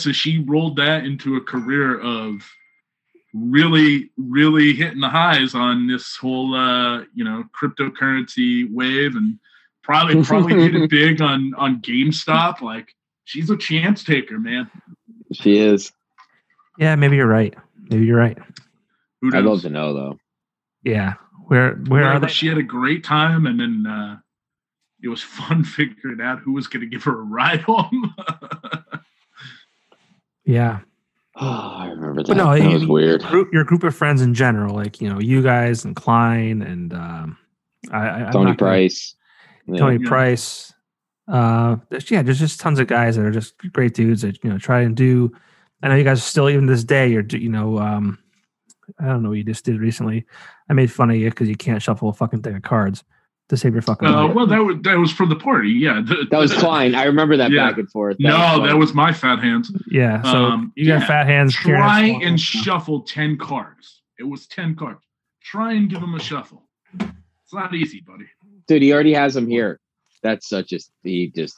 is she rolled that into a career of really, really hitting the highs on this whole, cryptocurrency wave, and probably hit it big on GameStop. Like, she's a chance taker, man. She is. Yeah, maybe you're right. I'd love to know, though. Yeah. Where are they? She had a great time, and then it was fun figuring out who was going to give her a ride home. Yeah. Oh, I remember that. But no, that was weird. Your group of friends in general, like, you guys and Klein and Tony Price. Tony Price. There's just tons of guys that are just great dudes that, try and do. I know you guys are still, even this day, I don't know what you just did recently. I made fun of you because you can't shuffle a fucking thing of cards to save your fucking life. Well, that was for the party. Yeah, that was Klein. I remember that back and forth. That was my fat hands. Yeah, so you got fat hands. Try and shuffle 10 cards. It was 10 cards. Try and give them a shuffle. It's not easy, buddy. Dude, he already has them here. That's such a he's been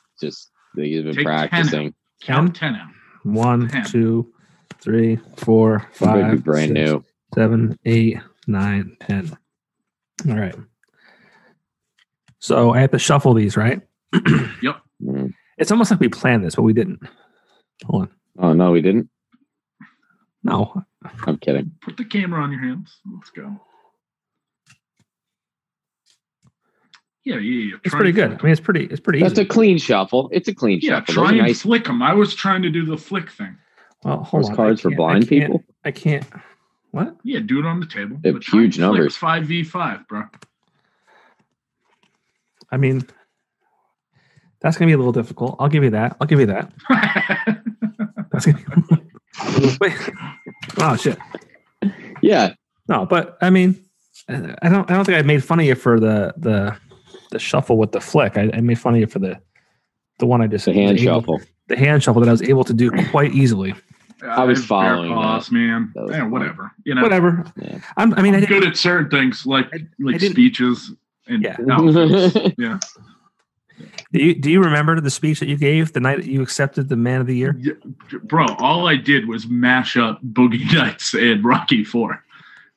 practicing. Count 10 out. 1, 2, 3, 4, 5, brand 6, new. 7, 8, 9, 10. All right. So I have to shuffle these, right? Yep. It's almost like we planned this, but we didn't. Hold on. Oh, no, we didn't? No. I'm kidding. Put the camera on your hands. Let's go. Yeah. It's pretty good. I mean, it's pretty easy. That's a clean shuffle. It's a clean shuffle. Try and flick them. I was trying to do the flick thing. Well, hold on. Cards for blind people? I can't. What? Yeah, do it on the table. They have huge numbers. 5v5, bro. I mean, that's going to be a little difficult. I'll give you that. That's going to be... Wait. Oh, shit. Yeah. No, but, I mean, I don't think I made fun of you for the shuffle with the flick. I made fun of you for the one I just... The hand shuffle. The hand shuffle that I was able to do quite easily. I was following that. Man. Whatever. Whatever. Yeah. I'm good at certain things like speeches. And yeah. Yeah. Do you remember the speech that you gave the night that you accepted the Man of the Year? Yeah, bro, all I did was mash up Boogie Nights and Rocky IV.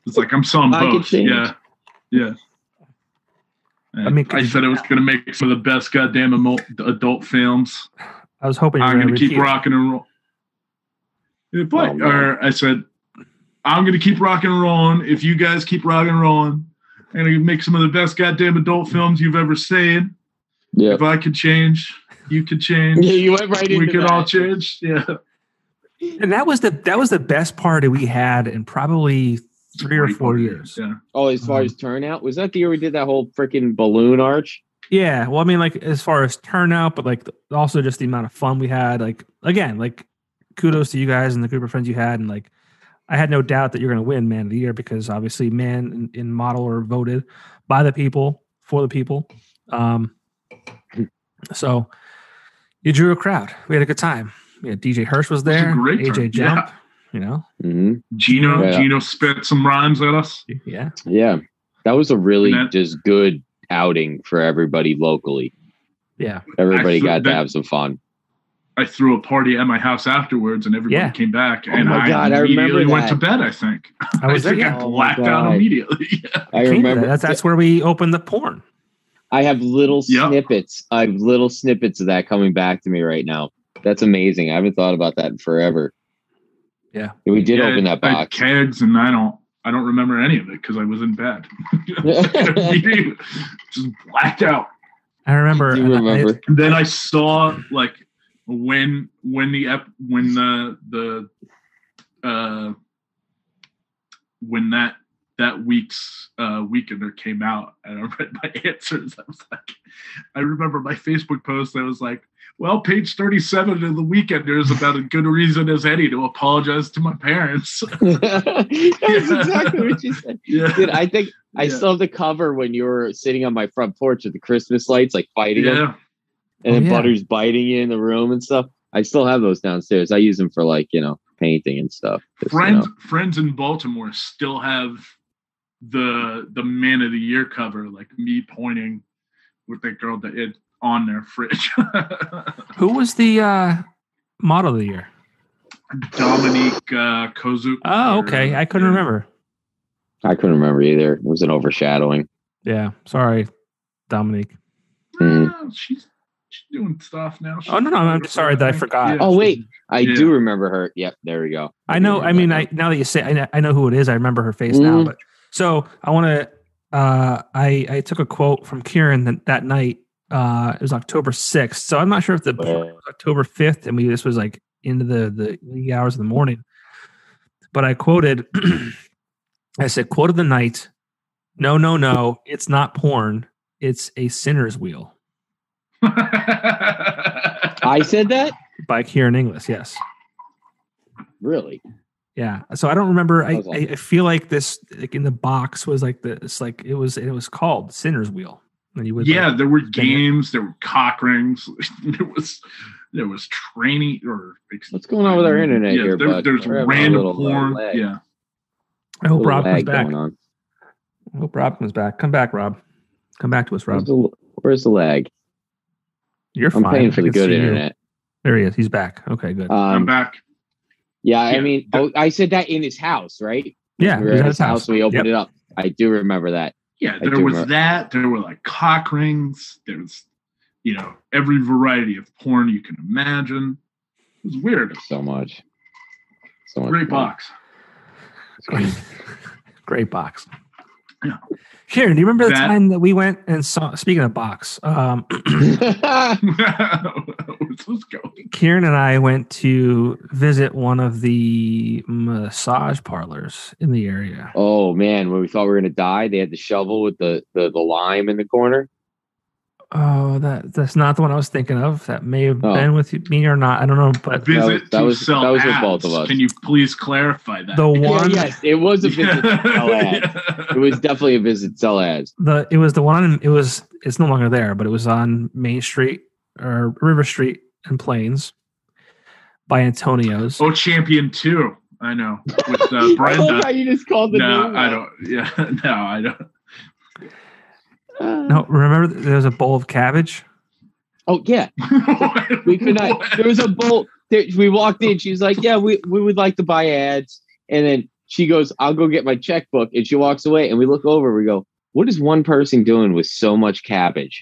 It's like I'm selling both. Yeah. I mean, I said it was going to make some of the best goddamn adult films. I was hoping I'm going to keep rocking and roll. Or I said, I'm going to keep rocking and rolling. If you guys keep rocking and rolling, I'm going to make some of the best goddamn adult films you've ever seen. Yeah. If I could change, you could change. Yeah, you went right into We could all change. Yeah. And that was the best party we had in probably 3 or 4 years. Yeah. Oh, as far as turnout, was that the year we did that whole freaking balloon arch? Yeah. Well, I mean, like as far as turnout, but like also just the amount of fun we had. Like again, like kudos to you guys and the group of friends you had, and like I had no doubt that you're going to win Man of the Year because obviously Man in Model are voted by the people for the people. So you drew a crowd. We had a good time. Yeah, DJ Hirsch was there. Great AJ time. Jump. Yeah. You know, Gino spit some rhymes at us. Yeah. That was a really just good outing for everybody locally. Yeah, everybody got to have some fun. I threw a party at my house afterwards, and everybody came back, and I immediately went to bed. I think I blacked out immediately. I remember that's where we opened the porn. I have little snippets. I have little snippets of that coming back to me right now. That's amazing. I haven't thought about that in forever. Yeah, we did open that box. Kegs, and I don't remember any of it because I was in bed. Just blacked out. I remember. And then I saw like when that week's Weekender came out, and I read my answers. I was like, I remember my Facebook post. I was like, well, page 37 of the Weekender is about as good a reason as any to apologize to my parents. That's exactly what you said. Yeah. Dude, I think I still have the cover when you were sitting on my front porch with the Christmas lights, like fighting them. And then Butter's biting you in the room and stuff. I still have those downstairs. I use them for painting and stuff. Friends in Baltimore still have the Man of the Year cover, like me pointing with that girl that on their fridge. Who was the model of the year? Dominique Kozuk. Oh, okay. I couldn't remember. I couldn't remember either. It was an overshadowing. Yeah. Sorry, Dominique. She's doing stuff now. No. I'm sorry that I forgot. Yeah. Oh, wait. I do remember her. Yep. There we go. I know. I mean, now that you say, I know who it is. I remember her face now. But so I want to. I took a quote from Kieran that night. It was October 6th. So I'm not sure if was October 5th. I mean, this was like into the wee hours of the morning. But I quoted. I said, "Quote of the night. No. It's not porn. It's a sinner's wheel." I said that? By Kieran Inglis, yes. Really? Yeah. So I don't remember. I feel like this, like in the box, was like this, like it was called Sinner's Wheel. And you would there were games, there were cock rings, there was training or what's going on with our internet here? There's random porn. Yeah. I hope Rob comes back. I hope Rob comes back. Come back, Rob. Come back to us, Rob. Where's the lag? You're fine. I'm paying for the good internet. There he is. He's back. Okay, good. I'm back. Yeah, I mean, I said that in his house, right? Yeah, we were at his house. We opened it up. I do remember that. Yeah, there was that. There were like cock rings. There was, every variety of porn you can imagine. It was weird. So much. Great box. Great box. Yeah. Kieran, do you remember the time that we went and saw, speaking of box, where's this going? Kieran and I went to visit one of the massage parlors in the area. Oh man, when we thought we were going to die, they had the shovel with the lime in the corner. Oh, that's not the one I was thinking of. That may have been with me or not. I don't know, but that was with both of us. Can you please clarify that? The one, yes, it was a visit sell ads. It was definitely a visit sell ads. It was the one. It's no longer there, but it was on Main Street or River Street in Plains by Antonio's. Oh, Champion 2. I know with Brenda. I love how you just called the name. I don't. Yeah, no, I don't. No, remember there was a bowl of cabbage? Oh, yeah. We could not. There was a bowl. We walked in. She's like, yeah, we would like to buy ads. And then she goes, I'll go get my checkbook. And she walks away. And we look over. We go, what is one person doing with so much cabbage?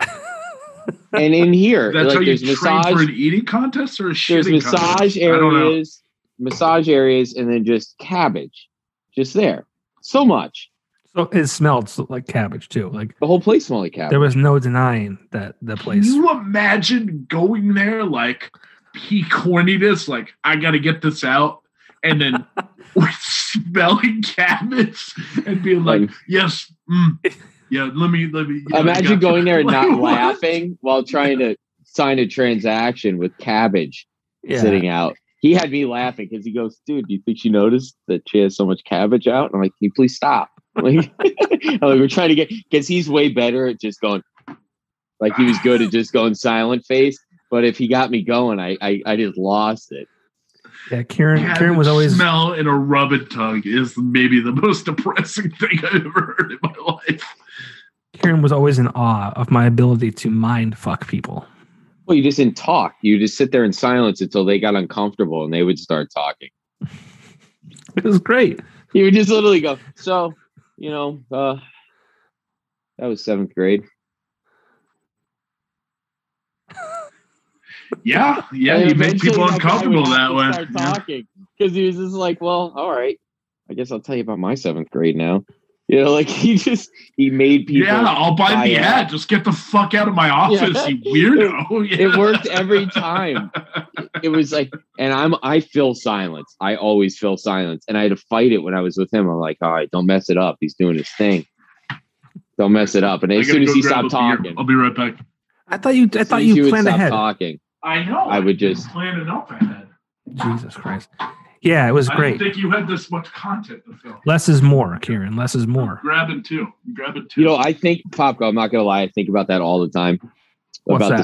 And in here, that's how you there's train massage. For an eating contest or a shitting there's massage contest? massage areas, and then just cabbage. Just there. So much. So it smelled like cabbage too. Like the whole place smelled like cabbage. There was no denying that the place. Can you imagine going there like peak horniness, like I got to get this out, and then smelling cabbage and being like, yes, yeah, let me. Imagine going there and not laughing while trying to sign a transaction with cabbage sitting out. he had me laughing because he goes, dude, do you think she noticed that she has so much cabbage out? And I'm like, can you please stop? Like, we're trying to get, because he's way better at just going, like he was good at just going silent face. But if he got me going, I just lost it. Yeah, Kieran was always smell in a rub and tug is maybe the most depressing thing I've ever heard in my life. Kieran was always in awe of my ability to mind fuck people. Well, you just didn't talk. You just sit there in silence until they got uncomfortable and they would start talking. It was great. You would just literally go, so, that was 7th grade. Yeah, you make people uncomfortable that way. Start talking because he was just like, well, all right, I guess I'll tell you about my 7th grade now. Like he made people. Yeah, I'll buy the ad. Just get the fuck out of my office, you weirdo. It worked every time. It was like, and I fill silence. I always fill silence, and I had to fight it when I was with him. I'm like, all right, don't mess it up. He's doing his thing. Don't mess it up. And as soon as he stopped talking, I'll be right back. I thought you planned ahead. Talking. I know. I would just plan it up ahead. Jesus Christ. Yeah, it was great. I didn't think you had this much content to film. Less is more, Kieran. Less is more. Grab it too. I think, Popko, I'm not going to lie, I think about that all the time. What's about that?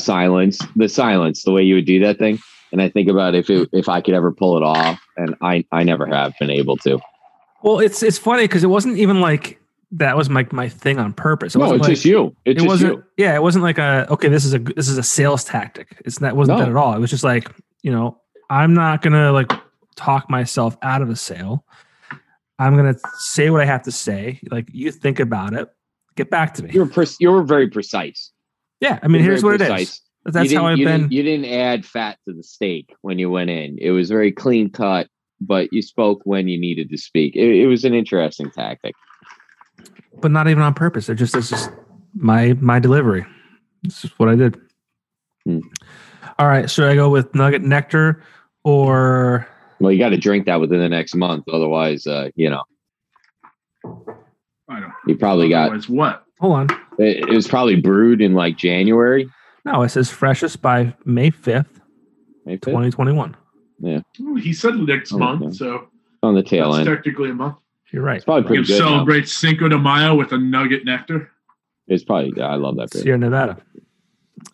the silence, the way you would do that thing. And I think about if I could ever pull it off, and I never have been able to. Well, it's funny because it wasn't even like that was my thing on purpose. It's just you. It wasn't you. Yeah, it wasn't like this is a sales tactic. Wasn't that at all. It was just like, I'm not gonna like talk myself out of a sale. I'm gonna say what I have to say. Like, you think about it, get back to me. You were very precise. Yeah, I mean, here's what it is. That's how I've been. You didn't add fat to the steak when you went in. It was very clean cut, but you spoke when you needed to speak. It was an interesting tactic. But not even on purpose. It's just my delivery. It's just what I did. All right. Should I go with Nugget Nectar or? Well, you got to drink that within the next month. Otherwise, I don't. You probably otherwise got. What? Hold on. It was probably brewed in like January. No, it says freshest by May 5th, May 5th? 2021. Yeah. Well, he said next month, so on the tail end. Technically a month. You're right. It's probably pretty good. Celebrate Cinco de Mayo with a Nugget Nectar. It's probably. I love that beer. Sierra Nevada.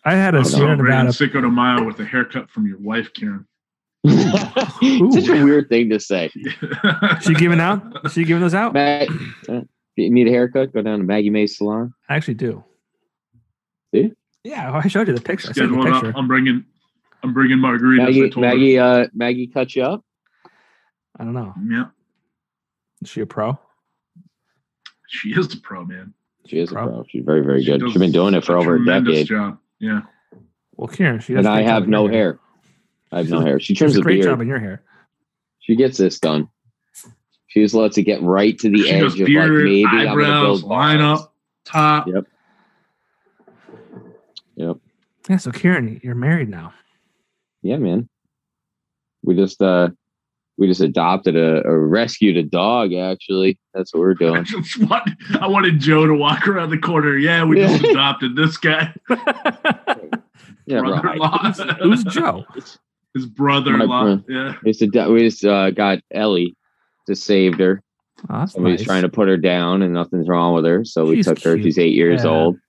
I had a Sierra Nevada. Cinco de Mayo with a haircut from your wife, Kieran. Such a weird thing to say. She giving those out? You need a haircut? Go down to Maggie Mae's salon. I actually do. See? Yeah, I showed you the picture. I sent you the picture. I'm bringing margaritas. Maggie cut you up? I don't know. Yeah. Is she a pro? She is the pro, man. She is a pro. She's very, very good. She's been doing it for over a decade. Job. Yeah. Well, Kieran, she does. And I have no hair. I have no hair. She trims the beard. Great job in your hair. She gets this done. She just lets it get right to the edge of beard, like maybe eyebrows, I'm gonna build line up, top. Yep. Yeah. So Kieran, you're married now. Yeah, man. We just adopted rescued a dog. Actually, that's what we're doing. I wanted Joe to walk around the corner. Yeah, we just adopted this guy. Yeah, right. Who's Joe? His brother-in-law. Yeah. We just got Ellie. Just saved her. Oh, Somebody's trying to put her down, and nothing's wrong with her. So we took her. She's 8 years old.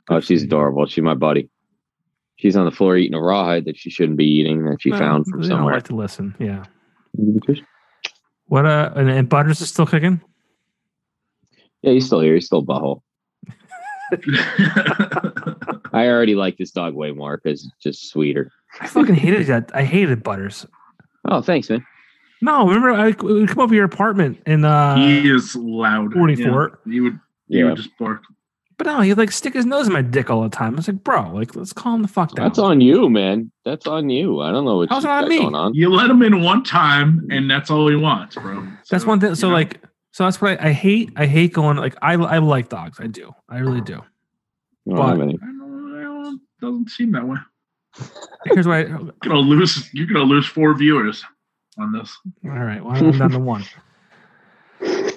Oh, she's adorable. She's my buddy. She's on the floor eating a rawhide that she shouldn't be eating that she found from somewhere. I like to listen. Yeah. What? And Butters is still kicking. Yeah, he's still here. He's still butthole. I already like this dog way more because it's just sweeter. I fucking hated that. I hated Butters. Oh, thanks, man. No, remember I would come over your apartment and he is loud. 44. Yeah. He would just bark. But no, he'd like stick his nose in my dick all the time. I was like, bro, like let's calm the fuck down. That's on you, man. That's on you. I don't know what's going on. You let him in one time, and that's all he wants, bro. That's one thing. So that's what I hate. I hate going like I like dogs. I do. I really do. But doesn't seem that way. Here's why you're gonna lose 4 viewers on this. All right. Well, I'm down to 1.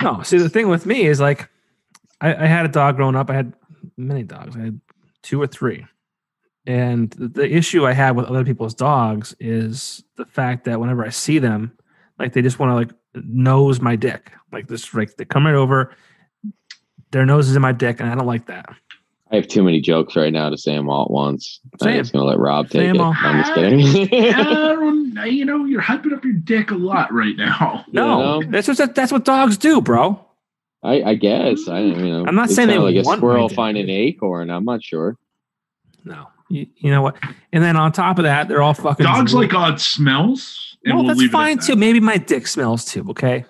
No, see the thing with me is like I had a dog growing up. I had many dogs. I had 2 or 3. And the issue I have with other people's dogs is the fact that whenever I see them, like they just want to like nose my dick, like this, like they come right over, their nose is in my dick, and I don't like that. I have too many jokes right now to say them all at once. I'm just gonna let Rob take it. I'm just kidding. You're hyping up your dick a lot right now. No, that's what dogs do, bro. I guess. I'm not saying they like a want squirrel finding an acorn. I'm not sure. No, you know what? And then on top of that, they're all fucking dogs like odd smells. And no, that's fine too. Maybe my dick smells too. Okay.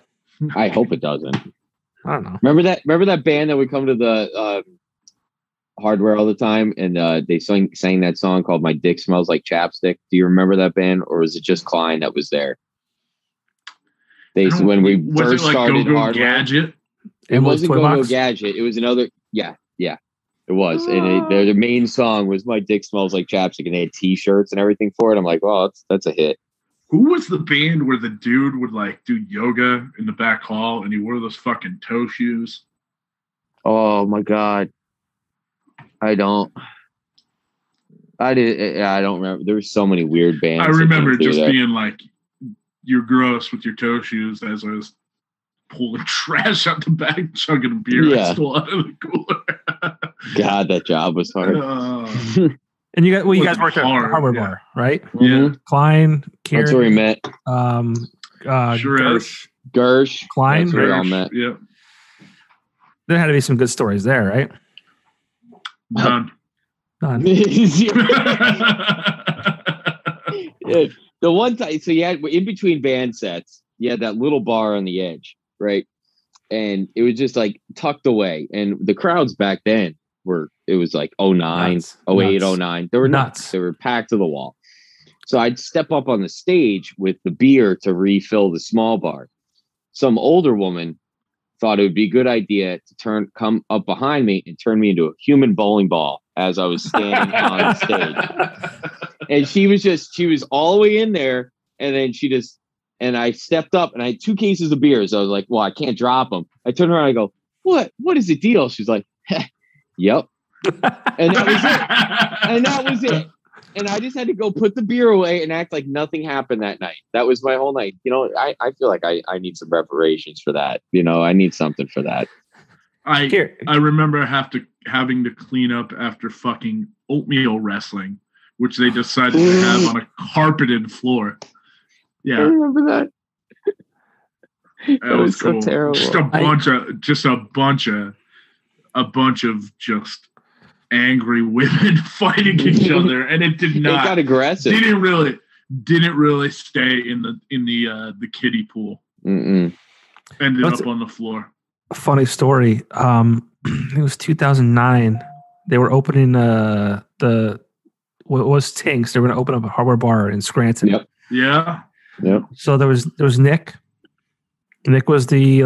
I hope it doesn't. I don't know. Remember that band that would come to the Hardware all the time, and they sang that song called "My Dick Smells Like Chapstick." Do you remember that band, or was it just Klein that was there? When we first started Hardware, Gadget. It wasn't Go-Go Gadget. It was another. Yeah, it was. And their main song was "My Dick Smells Like Chapstick," and they had T-shirts and everything for it. I'm like, well, that's a hit. Who was the band where the dude would like do yoga in the back hall and he wore those fucking toe shoes? Oh my God. I don't remember. There were so many weird bands. I remember just being like, you're gross with your toe shoes as I was pulling trash out the back, chugging a beer I stole out of the cooler. God, that job was hard. And you guys worked at the Hardware Bar, right? Yeah. Klein, Kieran. That's where we met. Gersh, Klein. That's where we all met. Yeah. There had to be some good stories there, right? None. Yeah, the one time, so you had in between band sets, you had that little bar on the edge, right? And it was just like tucked away. And the crowds back then it was like 09, 08, 09. They were nuts. They were packed to the wall. So I'd step up on the stage with the beer to refill the small bar. Some older woman thought it would be a good idea to come up behind me and turn me into a human bowling ball as I was standing on stage. And she was all the way in there. And then and I stepped up and I had 2 cases of beer. So I was like, well, I can't drop them. I turned around and I go, what is the deal? She's like, yep. And that was it. And I just had to go put the beer away and act like nothing happened that night. That was my whole night. I feel like I need some reparations for that. I need something for that. I remember having to clean up after fucking oatmeal wrestling, which they decided to have on a carpeted floor. Yeah. I remember that. That was cool. So terrible. Just a bunch of angry women fighting each other, and it did not. It got aggressive. Didn't really stay in the kiddie pool. Mm-mm. Ended up on the floor. A funny story. It was 2009. They were opening what was Tinks. They were going to open up a Hardware Bar in Scranton. Yep. Yeah. Yep. So there was Nick. Nick was the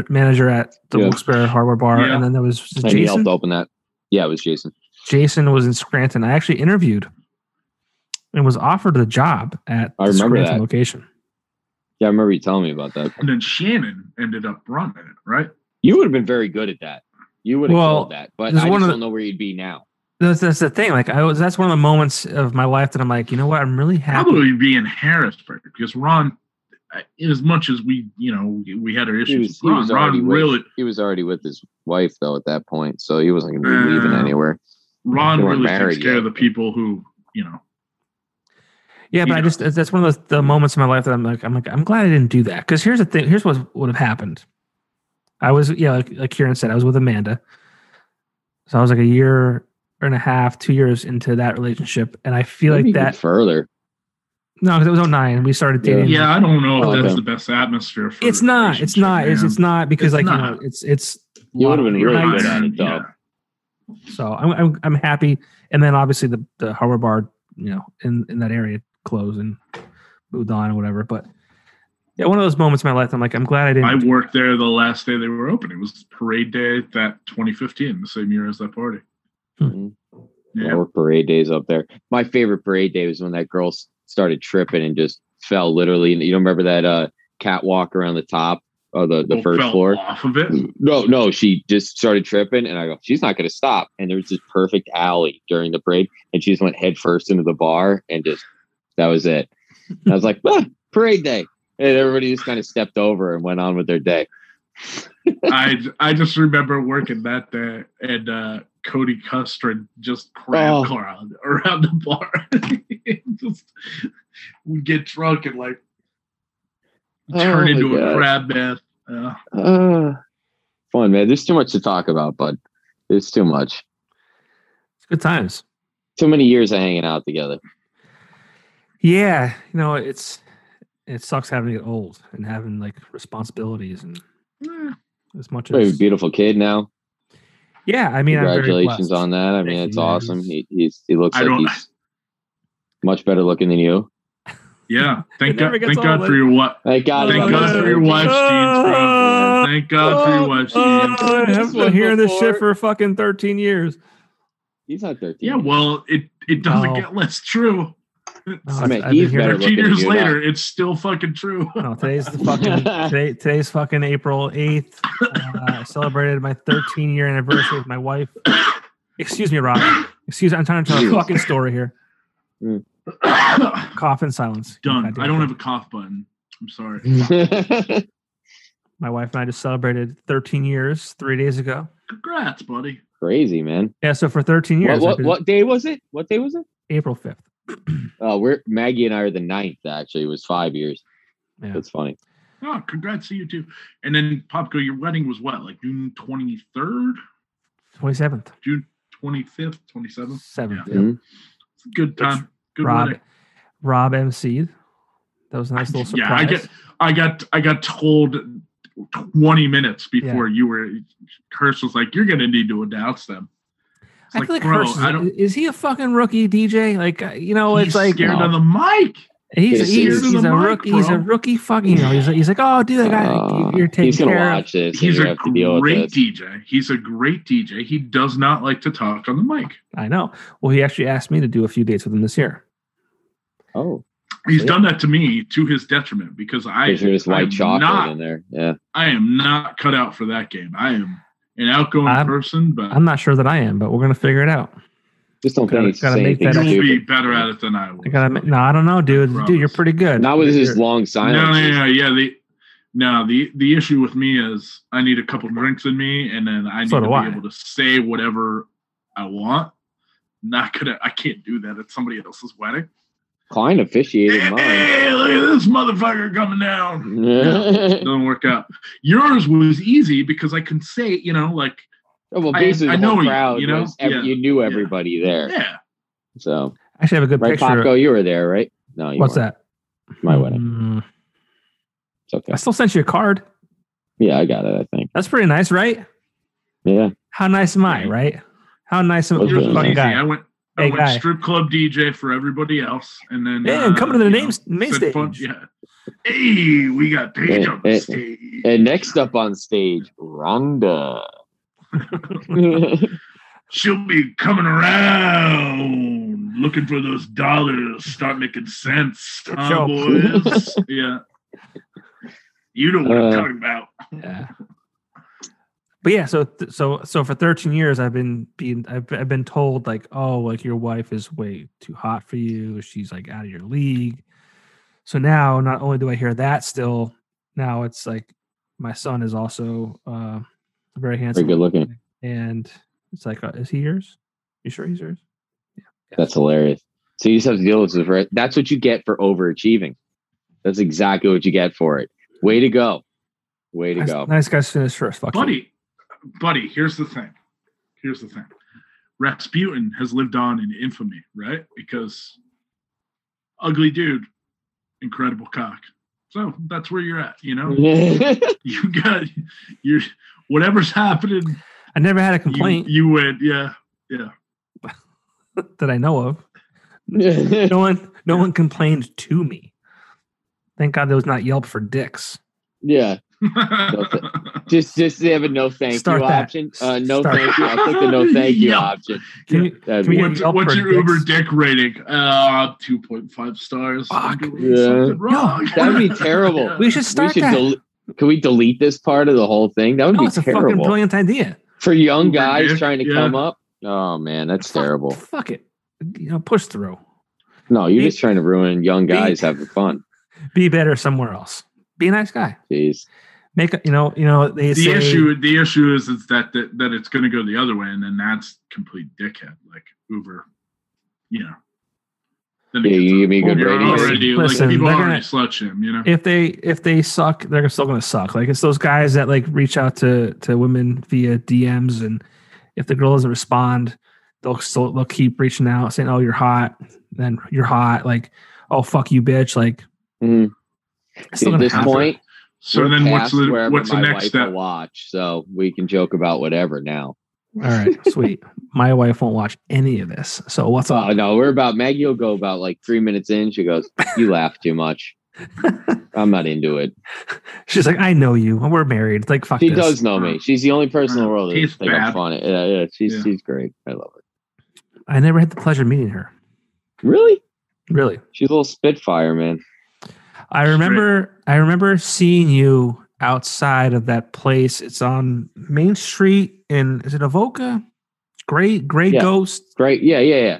manager at the Wilkes-Barre Hardware Bar, and then there was Jason. He helped open that. Yeah, it was Jason. Jason was in Scranton. I actually interviewed and was offered the job at the Scranton location. Yeah, I remember you telling me about that. And then Shannon ended up running it, right? You would have been very good at that. You would have killed that, but I just don't know where you'd be now. That's the thing. Like that's one of the moments of my life that I'm like, you know what? I'm really happy. Probably be in Harrisburg because Ron, as much as we had our issues with Ron, he was already with his wife though at that point, so he wasn't going to be leaving anywhere. Ron really takes care of the people who, Yeah, but that's one of the moments in my life that I'm glad I didn't do that. Because here's the thing. Here's what would have happened. I was, like Kieran said, I was with Amanda. So I was like a year and a half, 2 years into that relationship. And I feel maybe like that further. No, because it was 2009. We started dating. Yeah, I don't know if that's the best atmosphere for it's not. It's not. It's not because it's you would have been really good at it though. Yeah. So I'm happy. And then obviously the Hardware Bar, in that area closed and moved on or whatever. But yeah, one of those moments in my life, I'm like, I'm glad I didn't. I worked there the last day they were open. It was parade day that 2015, the same year as that party. Mm-hmm. Yeah, I worked parade days up there. My favorite parade day was when that girl started tripping and just fell literally. You don't remember that catwalk around the top the first fell floor. off of it. No, she just started tripping, and I go, she's not going to stop. And there was this perfect alley during the parade, and she just went head first into the bar, and that was it. And I was like, parade day, and everybody just kind of stepped over and went on with their day. I just remember working that day, and Cody Custard just crab around the bar. We'd get drunk and like turn into a crab bath. Fun, man. There's too much to talk about, bud. There's too much. It's good times. Too many years of hanging out together. Yeah, it sucks having to get old and having like responsibilities and as much You have as a beautiful kid now. Yeah, I mean, congratulations on that. I mean, it's awesome. He looks like he's much better looking than you. Yeah, thank God for your wife. Thank God for your wife's genes, bro. Thank God for your wife's genes. I have been hearing this shit for fucking 13 years. He's not 13. Yeah, well, it doesn't get less true. I mean, he's better 13 years later, it's still fucking true. No, today's fucking April 8th. I celebrated my 13-year anniversary with my wife. Excuse me, Rob. I'm trying to tell a fucking story here. Cough in silence. Done. I don't have a cough button. I'm sorry. My wife and I just celebrated 13 years 3 days ago. Congrats, buddy. Crazy, man. Yeah, so for 13 years. What day was it? April 5th. Maggie and I are the 9th, actually. It was 5 years. Yeah. That's funny. Oh, congrats to you too. And then Popko, your wedding was what? Like June 23rd? 27th. June 25th, 27th? 7th. Yeah. Mm-hmm. It's a good time. Good wedding. Rob MC'd. That was a nice little surprise. Yeah, I got told 20 minutes before you were. Hirsch was like, "You're going to need to announce them." I feel like Hirsch is he a fucking rookie DJ? Like it's like scared of the mic. He's a rookie. He's a rookie. Fucking he's like, oh, dude, I got you're taking care of. He's a great DJ. He's a great DJ. He does not like to talk on the mic. I know. Well, he actually asked me to do a few dates with him this year. Oh. He's done that to me to his detriment because there's white chocolate in there. Yeah. I am not cut out for that game. I am an outgoing person, but I'm not sure that I am, but we're gonna figure it out. Just don't think you'll be better at it than I will. I don't know, dude. Dude, you're pretty good. Not with his long silence. The issue with me is I need a couple drinks in me, and then I need to be able to say whatever I want. I can't do that at somebody else's wedding. Klein officiated mine. Hey, look at this motherfucker coming down. Doesn't work out. Yours was easy because I can say, basically, I know crowd, you knew everybody there. Yeah. So I actually have a good picture. Popko, you were there, right? No, you What's weren't. that? My wedding. It's okay. I still sent you a card. Yeah, I got it, I think. That's pretty nice, right? Yeah. How nice am I, right? How nice am I? Yours was easy. I went strip club DJ for everybody else, and then coming to the main stage. Yeah. Hey, we got Paige on the stage. And next up on stage, Rhonda. She'll be coming around looking for those dollars. Start making sense, boys. Yeah. You know what I'm talking about. Yeah. But yeah, so for 13 years I've been told like, oh, like your wife is way too hot for you. She's like out of your league. So now not only do I hear that still, now it's like my son is also very handsome, very good looking, and it's like, is he yours? You sure he's yours? Yeah. That's hilarious. So you just have to deal with it. That's what you get for overachieving. That's exactly what you get for it. Way to go. Way to go. Nice guys finish first. Fuck Buddy, here's the thing. Rasputin has lived on in infamy, right? Because ugly dude, incredible cock. So that's where you're at, You got whatever's happening. I never had a complaint. You went, yeah. That I know of. No one complained to me. Thank God there was not Yelp for dicks. Yeah. Just they have a no thank you option. No thank you. I'll take the no thank you option. What's your Uber dick rating? 2.5 stars. Fuck. Yeah. Wrong. That'd be terrible. We should start that. Can we delete this part of the whole thing? That would be it's a terrible. fucking brilliant idea. For young guys trying to come up. Oh man, that's terrible. Fuck it. Push through. No, you're just trying to ruin young guys having fun. Be better somewhere else. Be a nice guy. Jeez. Make they say The issue is that it's going to go the other way, and then that's complete dickhead. Like Uber, Then you give me a good rating. Listen, people already slut shame, If they suck, they're still going to suck. Like it's those guys that like reach out to women via DMs, and if the girl doesn't respond, they'll keep reaching out saying, "Oh, you're hot." Then you're hot. Like, "Oh, fuck you, bitch." Like, at this point. So then what's the next step? Watch, so we can joke about whatever now. All right, sweet. My wife won't watch any of this. So what's up? Oh no, Maggie will go about like 3 minutes in. She goes, "You laugh too much. I'm not into it." She's like, "I know you. We're married." Like, fuck. She does know me. She's the only person in the world that thinks I'm funny. Yeah, she's great. I love her. I never had the pleasure of meeting her. Really? She's a little spitfire, man. I remember seeing you outside of that place. It's on Main Street is it Avoca? Great Ghost. Great. Yeah. I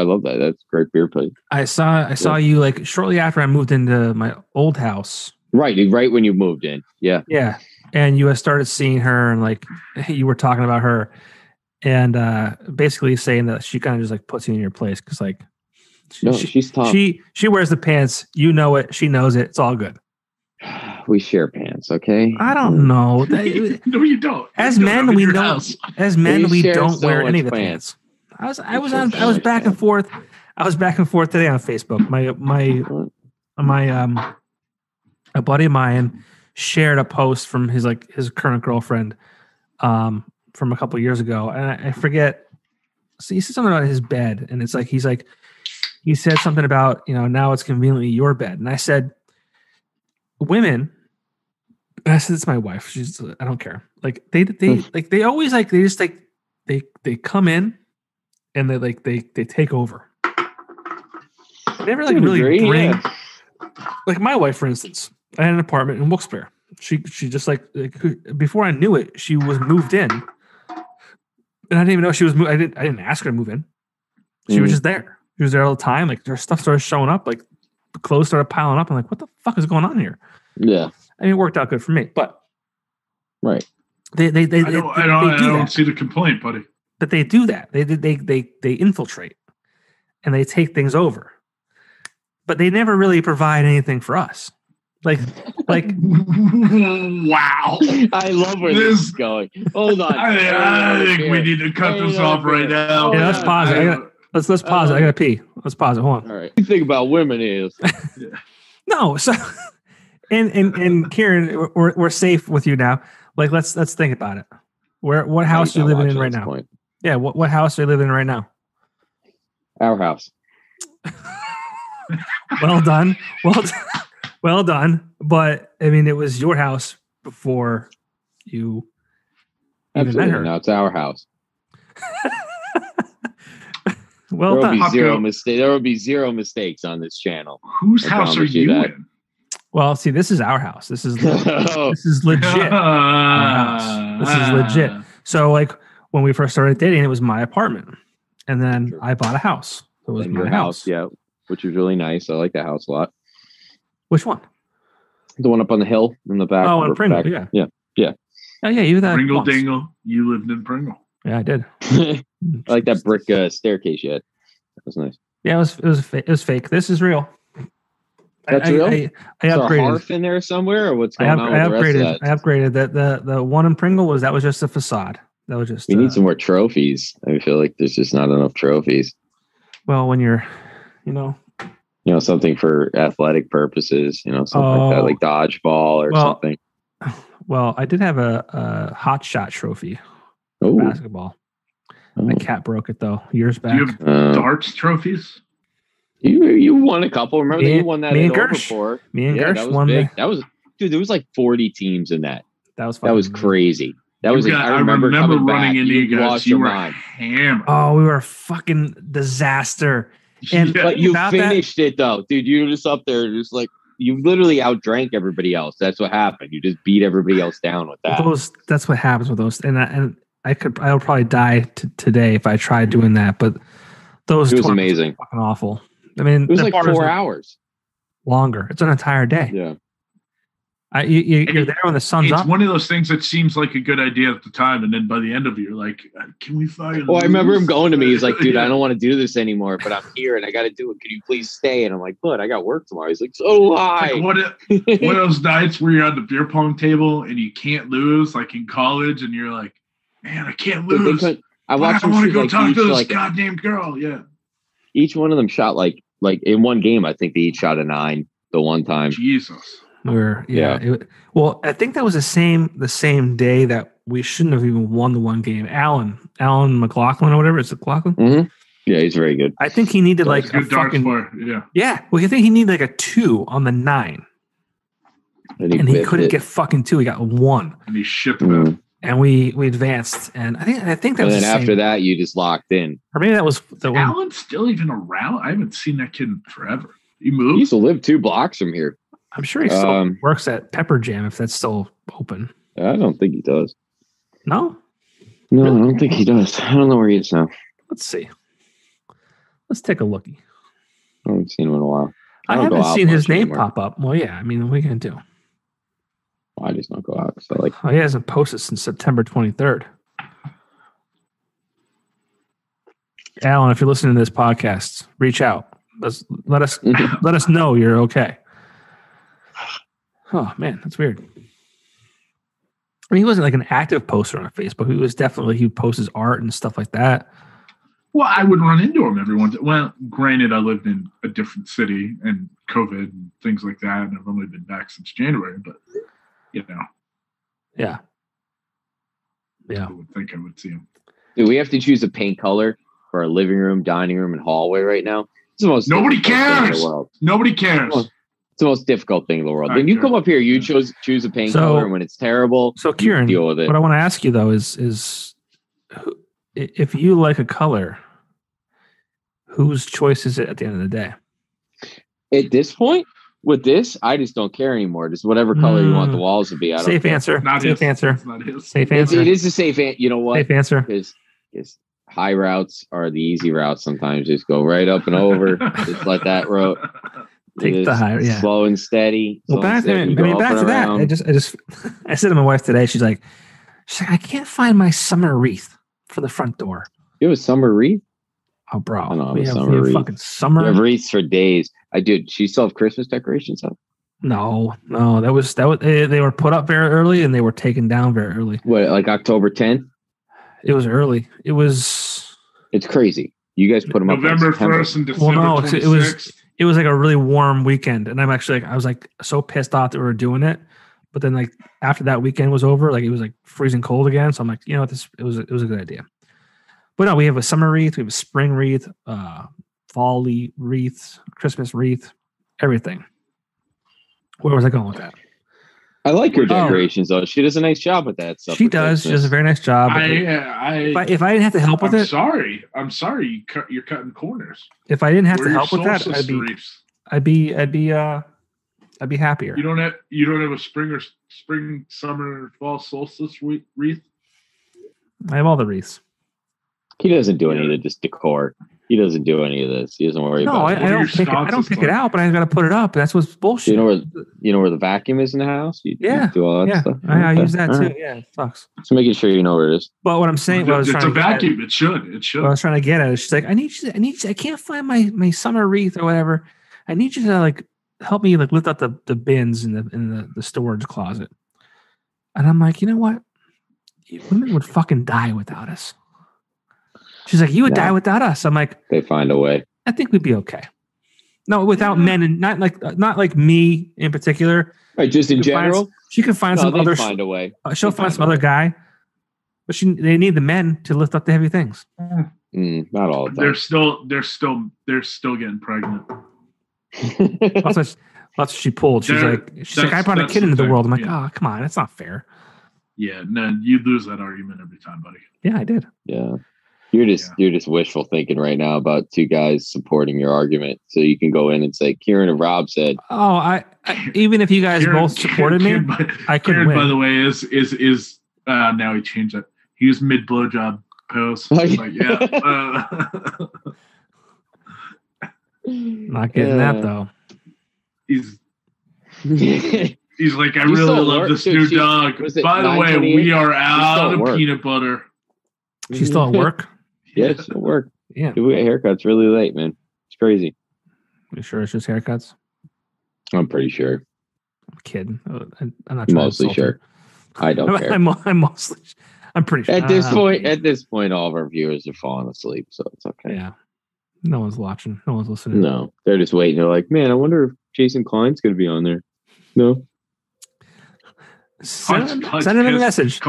love that. That's a great beer place. I saw you like shortly after I moved into my old house. Right when you moved in. Yeah. Yeah. And you started seeing her and like you were talking about her and basically saying that she kind of just like puts you in your place because like she's tough. She wears the pants. You know it. She knows it. It's all good. We share pants, okay? I don't know. No, you don't. As men, we don't. As men, we don't wear any of the pants. I was back and forth. I was back and forth today on Facebook. A buddy of mine shared a post from his current girlfriend from a couple of years ago, and I forget. So he said something about his bed, and it's like he said something about now it's conveniently your bed, and I said. Women, I said it's my wife. I don't care. Like they always like they just like they come in and they take over. They never like really bring. Yeah. Like my wife, for instance, I had an apartment in Wilkes-Barre. She just like before I knew it, she was moved in, and I didn't even know she was. I didn't ask her to move in. She was just there. She was there all the time. Like her stuff started showing up. Like. Clothes started piling up. I'm like, what the fuck is going on here? Yeah. I mean, it worked out good for me, but right. They I don't see the complaint, buddy. But they do that. They infiltrate and they take things over. But they never really provide anything for us. Like wow. I love where this is going. Hold on. I think we need to cut this off right now. Yeah, let's pause it. Let's pause it. I gotta pee. Let's pause it. Hold on. All right. The thing about women is no. So and Kieran, we're safe with you now. Like let's think about it. What house are you living in right now? Point. Yeah. What house are you living in right now? Our house. Well done. Well done. But I mean, it was your house before you. Absolutely. Now it's our house. Well done. There will be zero mistakes on this channel. Whose house are you in? Well, see, this is our house. This is legit. Our house. This is legit. So, like when we first started dating, it was my apartment, and then I bought a house. So it was my house. Yeah, which was really nice. I like that house a lot. Which one? The one up on the hill in the back. Oh, in Pringle. Back. Yeah. Oh, yeah. You that Pringle Dingle. You lived in Pringle. Yeah, I did. I like that brick staircase yet. That was nice. Yeah, it was fake. This is real. That's real. I upgraded. A hearth in there somewhere, or what's going on? I upgraded. The one in Pringle was just a facade. That was just. We need some more trophies. I feel like there's just not enough trophies. Well, when you're, something for athletic purposes, something like that, like dodgeball or something. Well, I did have a hot shot trophy. Ooh. Basketball. My cat broke it though years back. Do you have darts trophies? You won a couple. Remember you won that me at and Gersh. Overport. Me and Gersh won big. That was there was like 40 teams in that. That was crazy. I remember running into you guys. You were hammered. Oh, we were a fucking disaster. And but you finished it though, dude. You were just up there, just like you literally outdrank everybody else. That's what happened. You just beat everybody else down with that. That's what happens with those. And I would probably die today if I tried doing that. But those it was amazing. Fucking awful. I mean, it was like 4 hours longer. It's an entire day. Yeah. You're there when the sun's up. It's one of those things that seems like a good idea at the time, and then by the end of it, you're like, "Can we fucking?" Well, I remember him going to me. He's like, "Dude, I don't want to do this anymore, but I'm here and I got to do it. Can you please stay?" And I'm like, "But I got work tomorrow." He's like, "So why?" Like, one of those nights where you're on the beer pong table and you can't lose, like in college, and you're like, "Man, I can't lose. I want to go talk to this goddamn girl." Yeah. Each one of them shot like in one game. I think they each shot a 9 the one time. Jesus. Well, I think that was the same day that we shouldn't have even won the one game. Alan McLaughlin or whatever. Is it McLaughlin? Mm-hmm. Yeah, he's very good. I think he needed like a fucking yeah. Well, I think he needed like a 2 on the 9, and he couldn't get fucking 2. He got 1, and he shipped them. And we advanced, and I think that was. And then after that, you just locked in. Or maybe that was the one. Alan's still even around. I haven't seen that kid in forever. He moved. He used to live 2 blocks from here. I'm sure he still works at Pepper Jam if that's still open. I don't think he does. No? No, really? I don't think he does. I don't know where he is now. Let's see. Let's take a lookie. I haven't seen him in a while. I haven't seen his name pop up. Well, yeah. I mean, what are you going to do? Well, I just don't go out. So he hasn't posted since September 23rd. Alan, if you're listening to this podcast, reach out. Let us know you're okay. Oh man, that's weird. I mean, he wasn't like an active poster on Facebook. He posts his art and stuff like that. Well, I would run into him every once. Well, granted, I lived in a different city and COVID and things like that, and I've only been back since January. But yeah. I would think I would see him. Dude, we have to choose a paint color for our living room, dining room, and hallway right now. It's the most nobody cares. Nobody cares. It's the most difficult thing in the world. When you come up here, you choose a paint color, and when it's terrible, so Kieran, deal with it. What I want to ask you though is if you like a color, whose choice is it at the end of the day? At this point, with this, I just don't care anymore. Just whatever color you want the walls to be. Safe answer. Safe answer. Safe answer. It is a safe answer. You know what? Safe answer. Because high routes are the easy routes. Sometimes just go right up and over. Just let that road. Take the high, slow and steady. Well, back to that. I said to my wife today. She's like, I can't find my summer wreath for the front door. You have a summer wreath? Oh, bro, I don't have we a have summer wreath. Fucking summer. You have wreaths for days. I did. She still have Christmas decorations up? No. That was they were put up very early and they were taken down very early. What, like October 10th? It was early. It's crazy. You guys put them up November 1st and December 26th. It was like a really warm weekend, and I'm actually I was like so pissed off that we were doing it. But then like after that weekend was over, like it was like freezing cold again. So I'm like, it was a good idea. But no, we have a summer wreath, we have a spring wreath, fall wreath, Christmas wreath, everything. Where was I going with that? I like her decorations though. She does a nice job with that stuff. She does. Christmas. She does a very nice job. If I didn't have to help with it, I'm sorry. You're cutting corners. If I didn't have to help with that, I'd be happier. You don't have a spring, summer, fall solstice wreath. I have all the wreaths. He doesn't do any of this decor. He doesn't do any of this. He doesn't worry about it. I don't pick it out, but I got to put it up. That's what's bullshit. You know where the vacuum is in the house? You do all that stuff. I use that too. Yeah, it sucks. Just making sure you know where it is. But what I'm saying, it's a vacuum. It should. What I was trying to get at is she's like, I can't find my summer wreath or whatever. I need you to like help me like lift up the bins in the storage closet. And I'm like, you know what? Women would fucking die without us. She's like, you would die without us. I'm like, they find a way. I think we'd be okay. No, without men, and not like me in particular. Right, just in general. She could find some other. Find a way. She'll find some other guy, but they need the men to lift up the heavy things. Not all the time. They're still getting pregnant. That's what she pulled. She's like, I brought a kid into the world. I'm like, oh, come on, that's not fair. Yeah, no, you lose that argument every time, buddy. Yeah, I did. Yeah. You're just wishful thinking right now about two guys supporting your argument. So you can go in and say, Kieran and Rob said. Oh, even if you guys both supported me, I couldn't win. By the way, is now he changed it. He was mid blowjob pose. Like, yeah. Not getting that though. He's like, I really love this new dog. By the way, we are out of peanut butter. She's still at work? Yeah, she's at work. Yeah. People get haircuts really late, man. It's crazy. You sure it's just haircuts? I'm pretty sure. I'm kidding. I'm not trying mostly to sure. I don't care. I'm pretty sure. At this point, all of our viewers are falling asleep, so it's okay. Yeah. No one's watching. No one's listening. No, they're just waiting. They're like, man, I wonder if Jason Klein's going to be on there. No. Send him a message.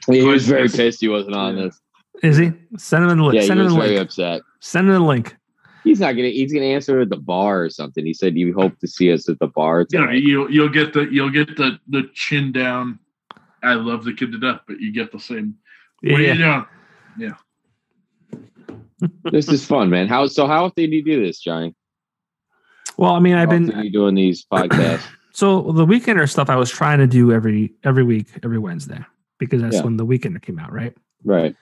He was very pissed he wasn't on this. Is he? Send him the link. Yeah, he was very upset. Send him the link. He's gonna answer at the bar or something. He said you hope to see us at the bar tonight. You'll get the chin down. I love the kid to death, but you get the same. What are you doing? Yeah. This is fun, man. How often do you do this, Johnny? Well, I mean, How often are you doing these podcasts? So the Weekender stuff I was trying to do every week, every Wednesday, because that's when the Weekender came out, right? Right.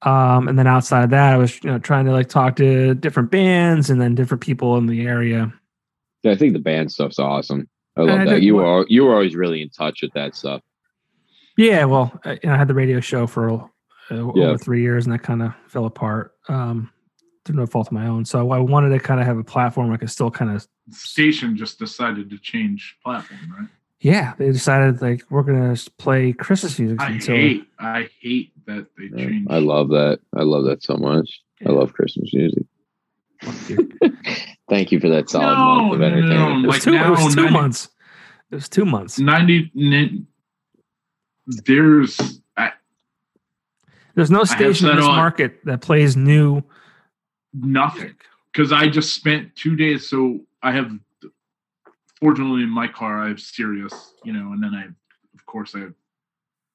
And then outside of that, I was trying to talk to different bands and then different people in the area. Yeah, I think the band stuff's awesome. I love that. You were always really in touch with that stuff. Yeah, well, I had the radio show for over 3 years, and that kind of fell apart. Through no fault of my own. So I wanted to kind of have a platform where I could still kind of. Station just decided to change platform, right? Yeah, they decided we're gonna play Christmas music. I hate that they changed. I love that. I love that so much. Yeah. I love Christmas music. Thank you for that solid month of entertainment. No. It was 2 months. It was 2 months. There's no station in this market that plays new. Nothing, because I just spent 2 days. So I have, fortunately, in my car I have Sirius, and then I have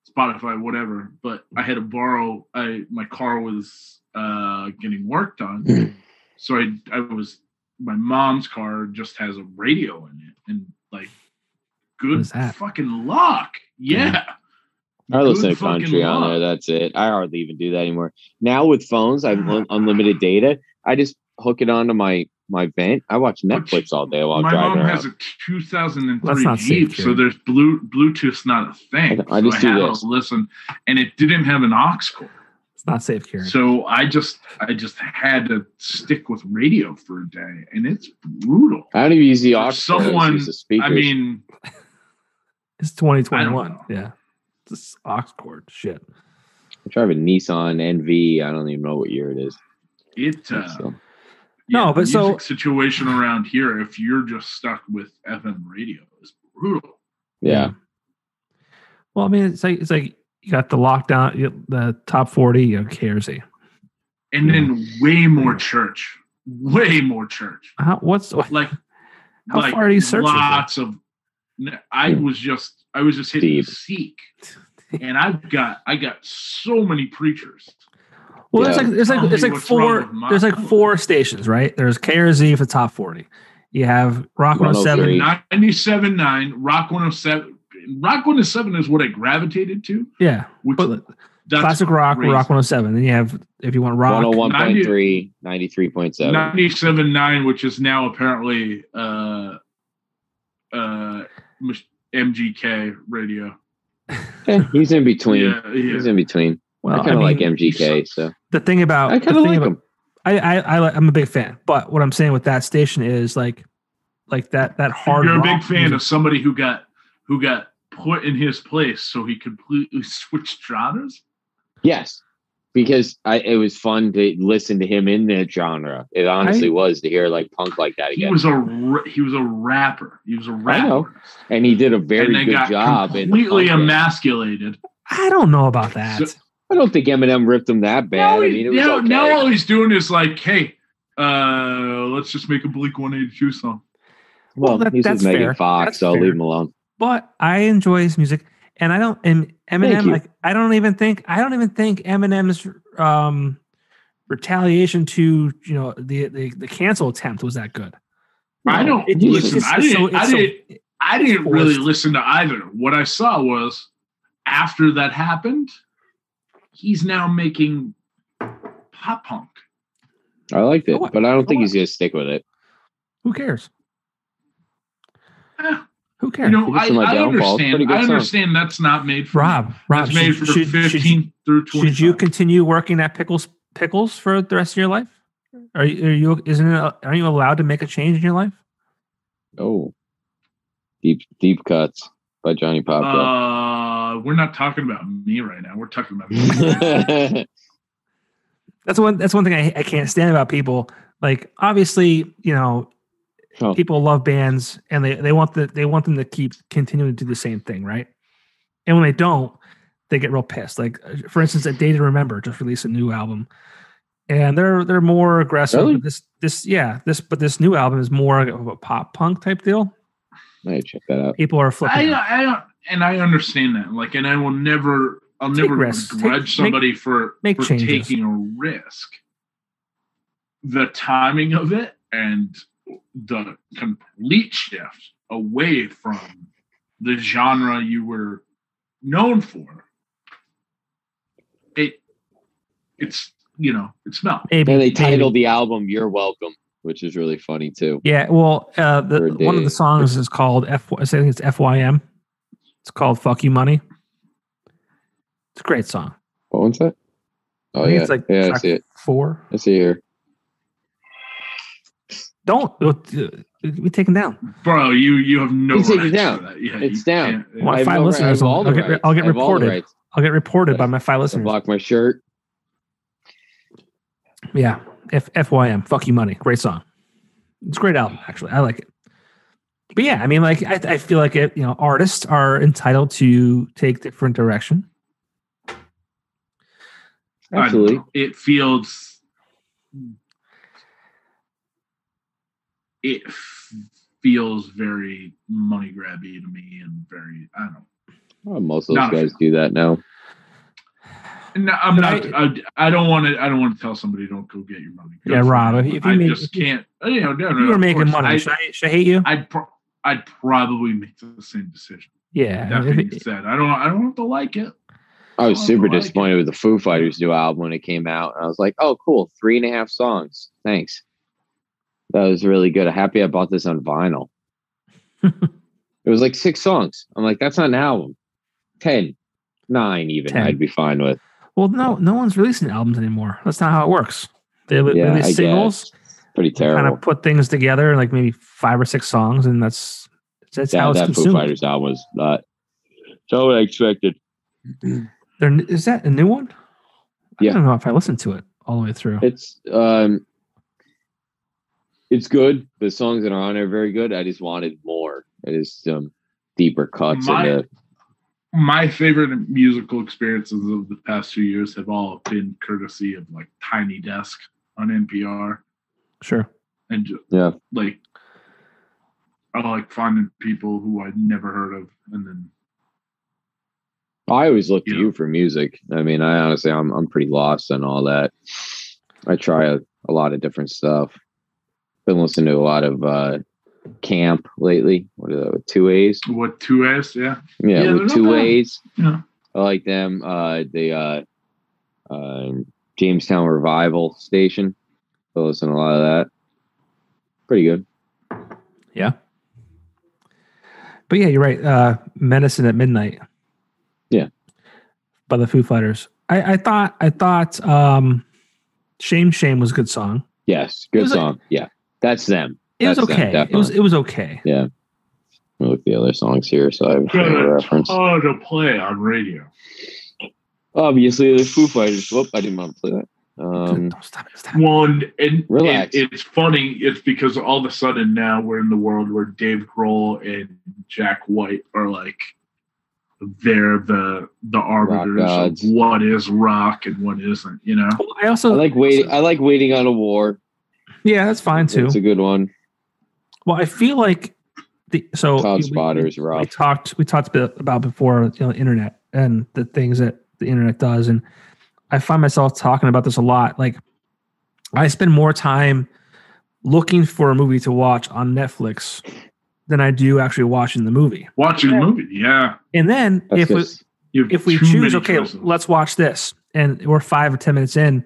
Spotify, whatever. But I had to borrow. My car was getting work done, so my mom's car just has a radio in it, and good fucking luck, yeah. I listen to country on there. That's it. I hardly even do that anymore. Now with phones, I have unlimited data. I just hook it onto my vent. I watch Netflix all day while I'm driving around. My mom has a 2003 Jeep, so there's Bluetooth's not a thing. I just do this. Listen, and it didn't have an aux cord. It's not safe, Kieran. So I just had to stick with radio for a day, and it's brutal. I don't even use the aux cord. I mean, it's 2021. Yeah. This aux cord shit. I'm driving Nissan NV. I don't even know what year it is. The situation around here, if you're just stuck with FM radio, is brutal. Yeah. Well, I mean, it's like you got the lockdown, the top 40, KRZ, and then way more church. How far are you searching? Lots of. I was just hitting Seek, and I got so many preachers. Well, there's like four stations, right? There's KRZ for top 40. You have Rock 107, 97.9, Rock 107. Rock 107 is what I gravitated to. Yeah, classic rock, crazy. Rock 107. Then you have, if you want rock, 101.3, 93.7, 97.9, which is now apparently MGK radio. He's in between. Yeah. He's in between. Well, I kind of like MGK. So the thing about I kind of like him. I'm a big fan. But what I'm saying with that station is like that hard. You're a big fan of somebody who got put in his place, so he completely switched genres. Yes, because it was fun to listen to him in that genre. It honestly was to hear like punk like that again. He was a rapper. He was a rapper, I know. And he did a very good job. Completely emasculated. I don't know about that. I don't think Eminem ripped him that bad. Now all he's doing is like, hey, let's just make a Blink-182 song. Well, he's with Megan Fox, so I'll leave him alone. But I enjoy his music, and Eminem, I don't even think Eminem's retaliation to the cancel attempt was that good. I don't listen. I didn't really listen to either. What I saw was after that happened, he's now making pop punk. I liked it, but I don't think he's going to stick with it. Who cares? Who cares? You know, I understand that's not made for Rob. It's made for 15 through 25. Should you continue working at Pickles for the rest of your life? Aren't you allowed to make a change in your life? Oh, deep cuts by Johnny Popko. We're not talking about me right now. We're talking about me. That's one thing I can't stand about people. Like, obviously, you know, people love bands and they want them to keep continuing to do the same thing, right? And when they don't, they get real pissed. Like, for instance, A Day to Remember just released a new album, and they're more aggressive. Really? This new album is more of a pop punk type deal. I check that out. People are flipping. I understand that. Like, and I'll never begrudge somebody for taking a risk. The timing of it and the complete shift away from the genre you were known for. It's not. And they titled the album "You're Welcome," which is really funny too. Yeah, well, one of the songs is called I think it's FYM. It's called "Fuck You Money." It's a great song. What one's that? Oh, I think it's I see it. 4. I see it here. Don't be taken down, bro. You have no rights it down. For that. Yeah, it's down. My 5 listeners. I'll get reported. I'll get reported by my 5 listeners. Block my shirt. Yeah, FYM, "Fuck You Money," great song. It's a great album, actually. I like it. But yeah, I mean, like, I feel like artists are entitled to take different direction. Absolutely, it feels very money grabby to me, and very I don't know. Well, most of those guys do that now. No, I'm not. I don't want to tell somebody don't go get your money. Yeah, Rob. If you can't. If you were making money, should I hate you? I'd probably make the same decision. Yeah. That being said, I don't have to like it. I was super disappointed with the Foo Fighters' new album when it came out, and I was like, "Oh, cool, 3.5 songs. Thanks. That was really good. I'm happy I bought this on vinyl." It was like 6 songs. I'm like, that's not an album. 10, 9 even. 10. I'd be fine with. Well, no one's releasing albums anymore. That's not how it works. They release singles. Pretty terrible. Kind of put things together, like maybe 5 or 6 songs, and that's how it's consumed. Foo Fighters album was not what I expected. Is that a new one? Yeah. I don't know if I listened to it all the way through. It's good. The songs that are on it are very good. I just wanted more. It is some deeper cuts. My favorite musical experiences of the past few years have all been courtesy of like Tiny Desk on NPR. Sure. And just, like, I like finding people who I'd never heard of, and then I always look to you for music. I mean, I'm pretty lost on all that. I try a lot of different stuff. Been listening to a lot of Camp lately. What are those? 2 A's? What, 2 A's? Yeah. Yeah, with 2 A's. Yeah. I like them. The Jamestown Revival Station. I listen to a lot of that. Pretty good. Yeah. But yeah, you're right. Medicine at Midnight. Yeah. By the Foo Fighters. I thought Shame was a good song. Yes, good song. Yeah. That's them. It was okay. It was okay. Yeah. I'll look at the other songs here, so I have a reference. Oh, to play on radio. Obviously, the Foo Fighters. Whoop, I didn't want to play that. Don't stop. Relax. It's funny. It's because all of a sudden now we're in the world where Dave Grohl and Jack White are like, they're the arbiters of what is rock and what isn't. You know. I like Waiting on a War. Yeah, that's fine too. It's a good one. Well, I feel like Cloud Spotters, Rob. We talked a bit about before, the internet and the things that the internet does, and I find myself talking about this a lot. Like, I spend more time looking for a movie to watch on Netflix than I do actually watching the movie. Watching the movie, yeah. And then if we choose, okay, choices. let's watch this, and we're 5 or 10 minutes in,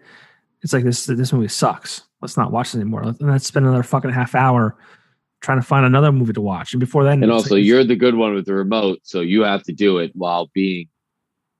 it's like this movie sucks. Let's not watch it anymore. And let's spend another fucking half hour trying to find another movie to watch. And before then, and also you're the good one with the remote, so you have to do it while being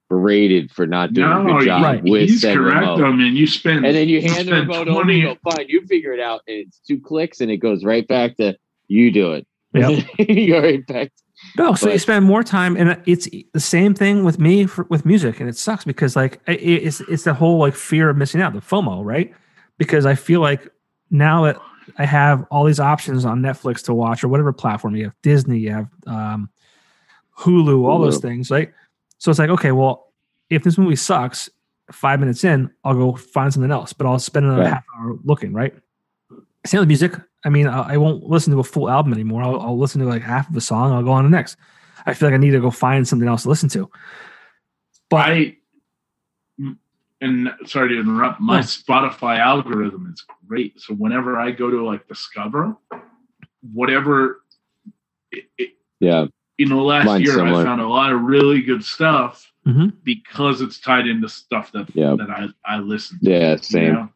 berated for not doing a good job with he's said correct, remote. though, man. You spend and then you hand the remote over, you go, fine, you figure it out, and it's 2 clicks, and it goes right back to you do it. Yep. You go right back. No, so you spend more time, and it's the same thing with me with music, and it sucks because like it's the whole like fear of missing out, the FOMO, right? Because I feel like now that I have all these options on Netflix to watch or whatever platform you have, Disney, you have Hulu, all those things, right? So it's like, okay, well, if this movie sucks, 5 minutes in, I'll go find something else, but I'll spend another half hour looking, right? Same with music. I mean, I won't listen to a full album anymore. I'll listen to like half of a song. I'll go on to the next. I feel like I need to go find something else to listen to. But and sorry to interrupt, my Spotify algorithm is great. So whenever I go to like discover whatever, in the last year, I found a lot of really good stuff because it's tied into stuff that I listen to. Yeah, same. You know?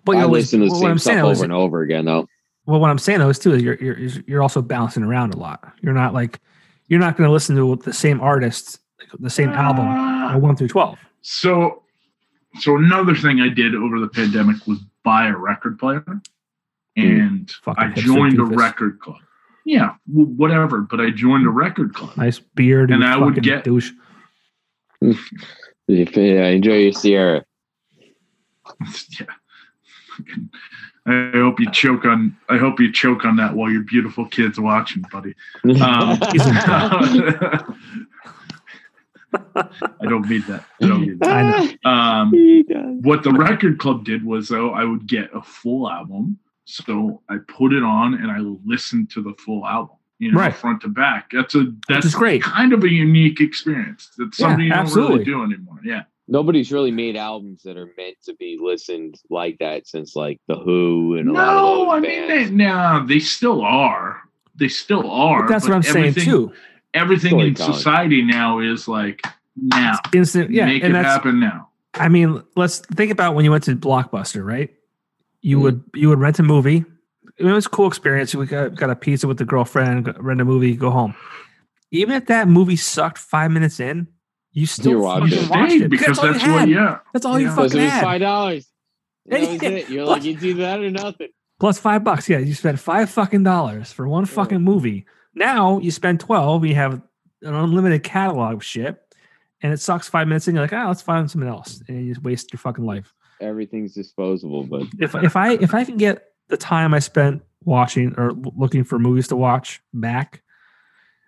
But I listen to the same stuff over and over again, though. Well, what I'm saying though is too is you're also bouncing around a lot. You're not going to listen to the same artist, like the same album, 1 through 12. So another thing I did over the pandemic was buy a record player, and I joined a record club. Yeah, whatever. But I joined a record club. Nice beard, and I would get douche. Yeah, enjoy your Sierra. Yeah. I hope you choke on that while your beautiful kid's watching, buddy. I don't mean that. I know. What the record club did was, though, I would get a full album, so I put it on and I listened to the full album, front to back. That's great. Kind of a unique experience. That's something you don't really do anymore. Yeah. Nobody's really made albums that are meant to be listened like that since like The Who and a lot of those bands. They still are. They still are. But that's what I'm saying too. Everything in society now is like now. It's instant. Yeah, make it happen now. I mean, let's think about when you went to Blockbuster, right? You would rent a movie. It was a cool experience. We got a pizza with the girlfriend, rent a movie, go home. Even if that movie sucked 5 minutes in, you still watched it because that's that's all you fucking had. It was $5. That was it. You're like, it's either that or nothing. Plus $5. Yeah, you spent $5 fucking for one fucking movie. Now you spend $12. You have an unlimited catalog of shit, and it sucks 5 minutes in. You're like, let's find something else, and you just waste your fucking life. Everything's disposable, but if I can get the time I spent watching or looking for movies to watch back.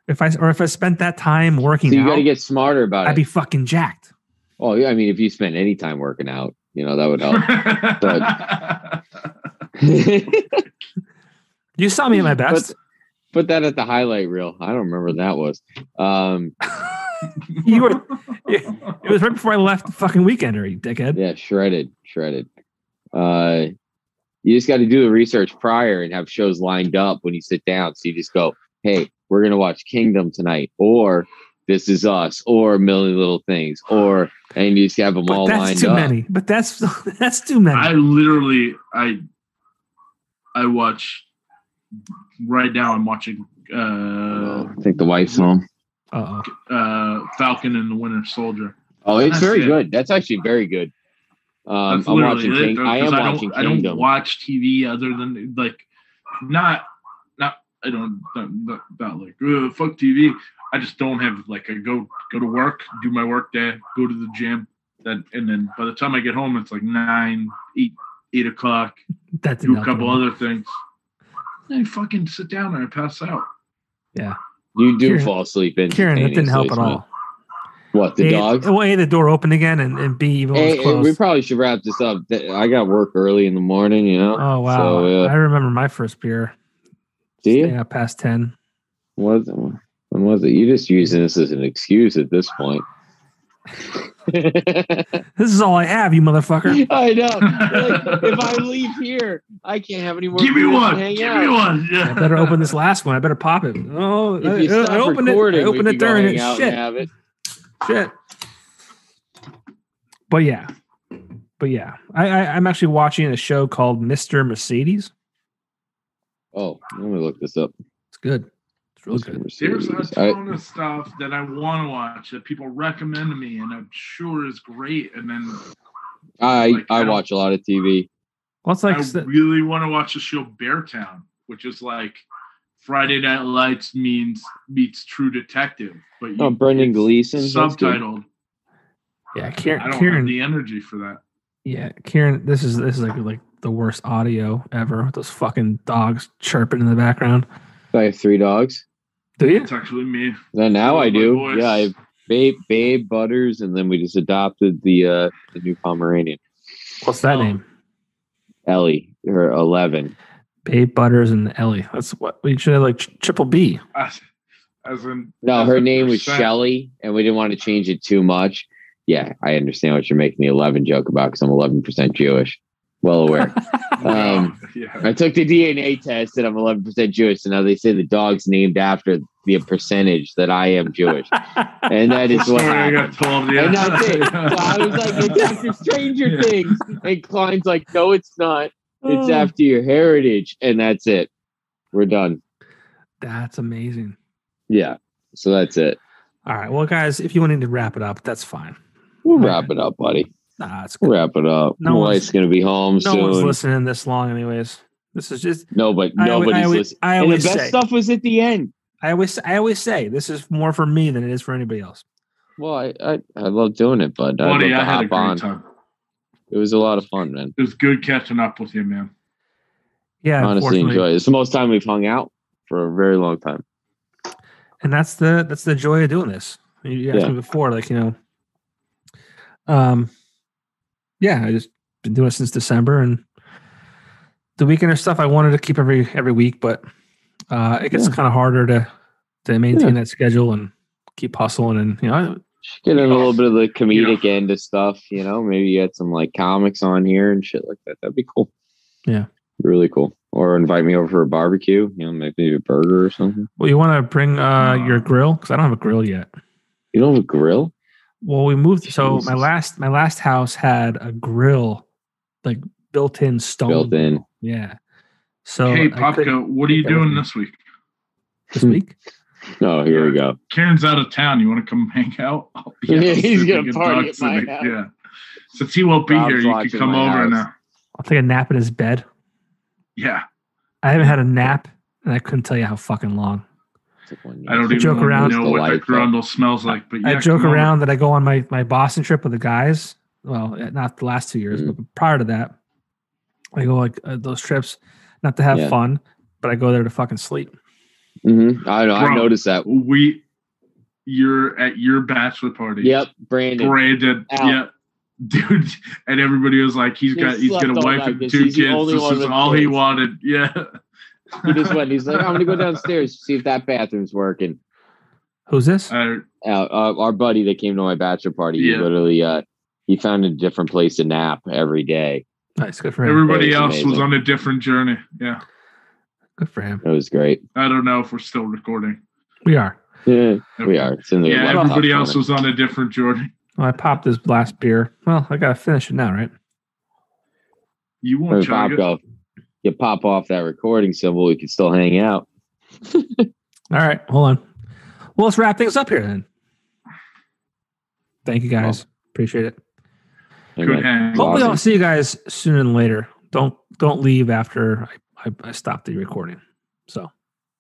If I spent that time working out, you got to get smarter about it. I'd be fucking jacked. Oh, yeah. I mean, if you spend any time working out, that would help. But you saw me at my best. Put that at the highlight reel. I don't remember what that was. You were. It was right before I left the fucking Weekender, you dickhead. Yeah, shredded. You just got to do the research prior and have shows lined up when you sit down. So you just go, hey, we're going to watch Kingdom tonight, or This Is Us, or A Million Little Things, and you just have them all lined up. That's too many. But that's too many. I watch right now. I'm watching. I think the wife's home. Falcon and the Winter Soldier. Oh, it's very good. That's actually very good. I'm watching. I am watching Kingdom. I don't watch TV other than like not. I don't not like fuck TV. I just don't have like I go to work, do my work day, go to the gym, and then by the time I get home, it's like 9, 8 o'clock. That's do a couple other things. Then I fucking sit down and I pass out. Yeah, you do fall asleep in. Kieran, that didn't help at all. What, the dog? Well, A, the door opened again, and B, even was closed. We probably should wrap this up. I got work early in the morning, Oh, wow. So, I remember my first beer. Do you? Yeah, past 10. When was it? You're just using this as an excuse at this point. This is all I have, you motherfucker. I know. Like, if I leave here, I can't have any more. Give me one. Hang Give out. me one. Yeah. I better open this last one. I better pop it. Oh, If you stop I opened it. I recording, opened we it can go during hang it. out and have it. Shit. But yeah. I'm actually watching a show called Mr. Mercedes. Oh, let me look this up. It's good. It's real good. There's a ton of stuff that I want to watch that people recommend to me, and I'm sure is great. And then I watch a lot of TV. Well, it's like I really want to watch the show Beartown, which is like Friday Night Lights meets True Detective. But Brendan Gleeson subtitled. Yeah, I Kieran. don't have the energy for that. Yeah, Kieran. This is like the worst audio ever. With those fucking dogs chirping in the background. I have 3 dogs. Do you? It's actually me. Now I do. Voice. Yeah, I have Babe, Butters, and then we just adopted the new Pomeranian. What's that name? Ellie, her 11. Babe, Butters, and Ellie. That's what we should have like Triple B. Her name was Shelly, and we didn't want to change it too much. Yeah, I understand what you're making the 11 joke about because I'm 11% Jewish. Well aware. I took the DNA test and I'm 11% Jewish. So now they say the dog's named after the percentage that I am Jewish. And that is what happened. I got told, yeah. And that's it. So I was like, it's after Stranger Things. And Klein's like, no, it's not. It's after your heritage. And that's it. We're done. That's amazing. Yeah. So that's it. All right. Well, guys, if you wanted to wrap it up, that's fine. We'll wrap it up, buddy. Nah, it's good. Wrap it up. My wife's going to be home soon. No one's listening this long anyways. This is just... Nobody's listening. And the best stuff was at the end. I always say this is more for me than it is for anybody else. Well, I love doing it, bud. Buddy, I had a great time. It was a lot of fun, man. It was good catching up with you, man. Yeah, honestly enjoy it. It's the most time we've hung out for a very long time. And that's the joy of doing this. You asked me before, like, I just been doing it since December, and the weekender stuff I wanted to keep every week, but it gets kind of harder to maintain that schedule and keep hustling, and get in a little bit of the comedic end of stuff. Maybe you had some like comics on here and shit like that. That'd be cool. Yeah, really cool. Or invite me over for a barbecue. Maybe a burger or something. Well, you want to bring your grill because I don't have a grill yet. You don't have a grill? Well, we moved. Jesus. So my last house had a grill, like built-in stone. Built-in. Yeah. So hey, Popko, what are you doing this week? This week? Oh, here we go. Karen's out of town. You want to come hang out? He's gonna party at my house. Yeah. Since he won't be here, you can come over now. I'll take a nap in his bed. Yeah. I haven't had a nap, and I couldn't tell you how fucking long. I don't even joke around. know what the grundle smells like, but I joke around that I go on my Boston trip with the guys. Well, not the last 2 years, but prior to that, I go like those trips not to have fun, but I go there to fucking sleep. Mm-hmm. I know. Bro, I noticed that. You're at your bachelor party. Yep, Brandon. Yeah, dude, and everybody was like, he's got a wife and 2 kids. This is all he wanted. Yeah. He just went. He's like, I'm gonna go downstairs to see if that bathroom's working. Who's this? Our buddy that came to my bachelor party. He literally, he found a different place to nap every day. Nice, good for him. Everybody else was on a different journey. Yeah, good for him. It was great. I don't know if we're still recording. We are. Yeah, we are. It's in the everybody else was on a different journey. Well, I popped this last beer. Well, I gotta finish it now, right? You won't chug it. You pop off that recording symbol, we can still hang out. All right, hold on. Well, let's wrap things up here then. Thank you guys. Appreciate it. Hopefully I'll see you guys sooner than later. Don't leave after I stop the recording. So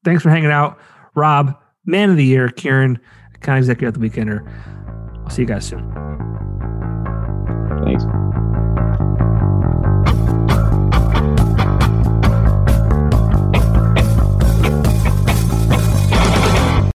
thanks for hanging out. Rob, Man of the Year, Kieran, Account Executive at the Weekender. I'll see you guys soon. Thanks.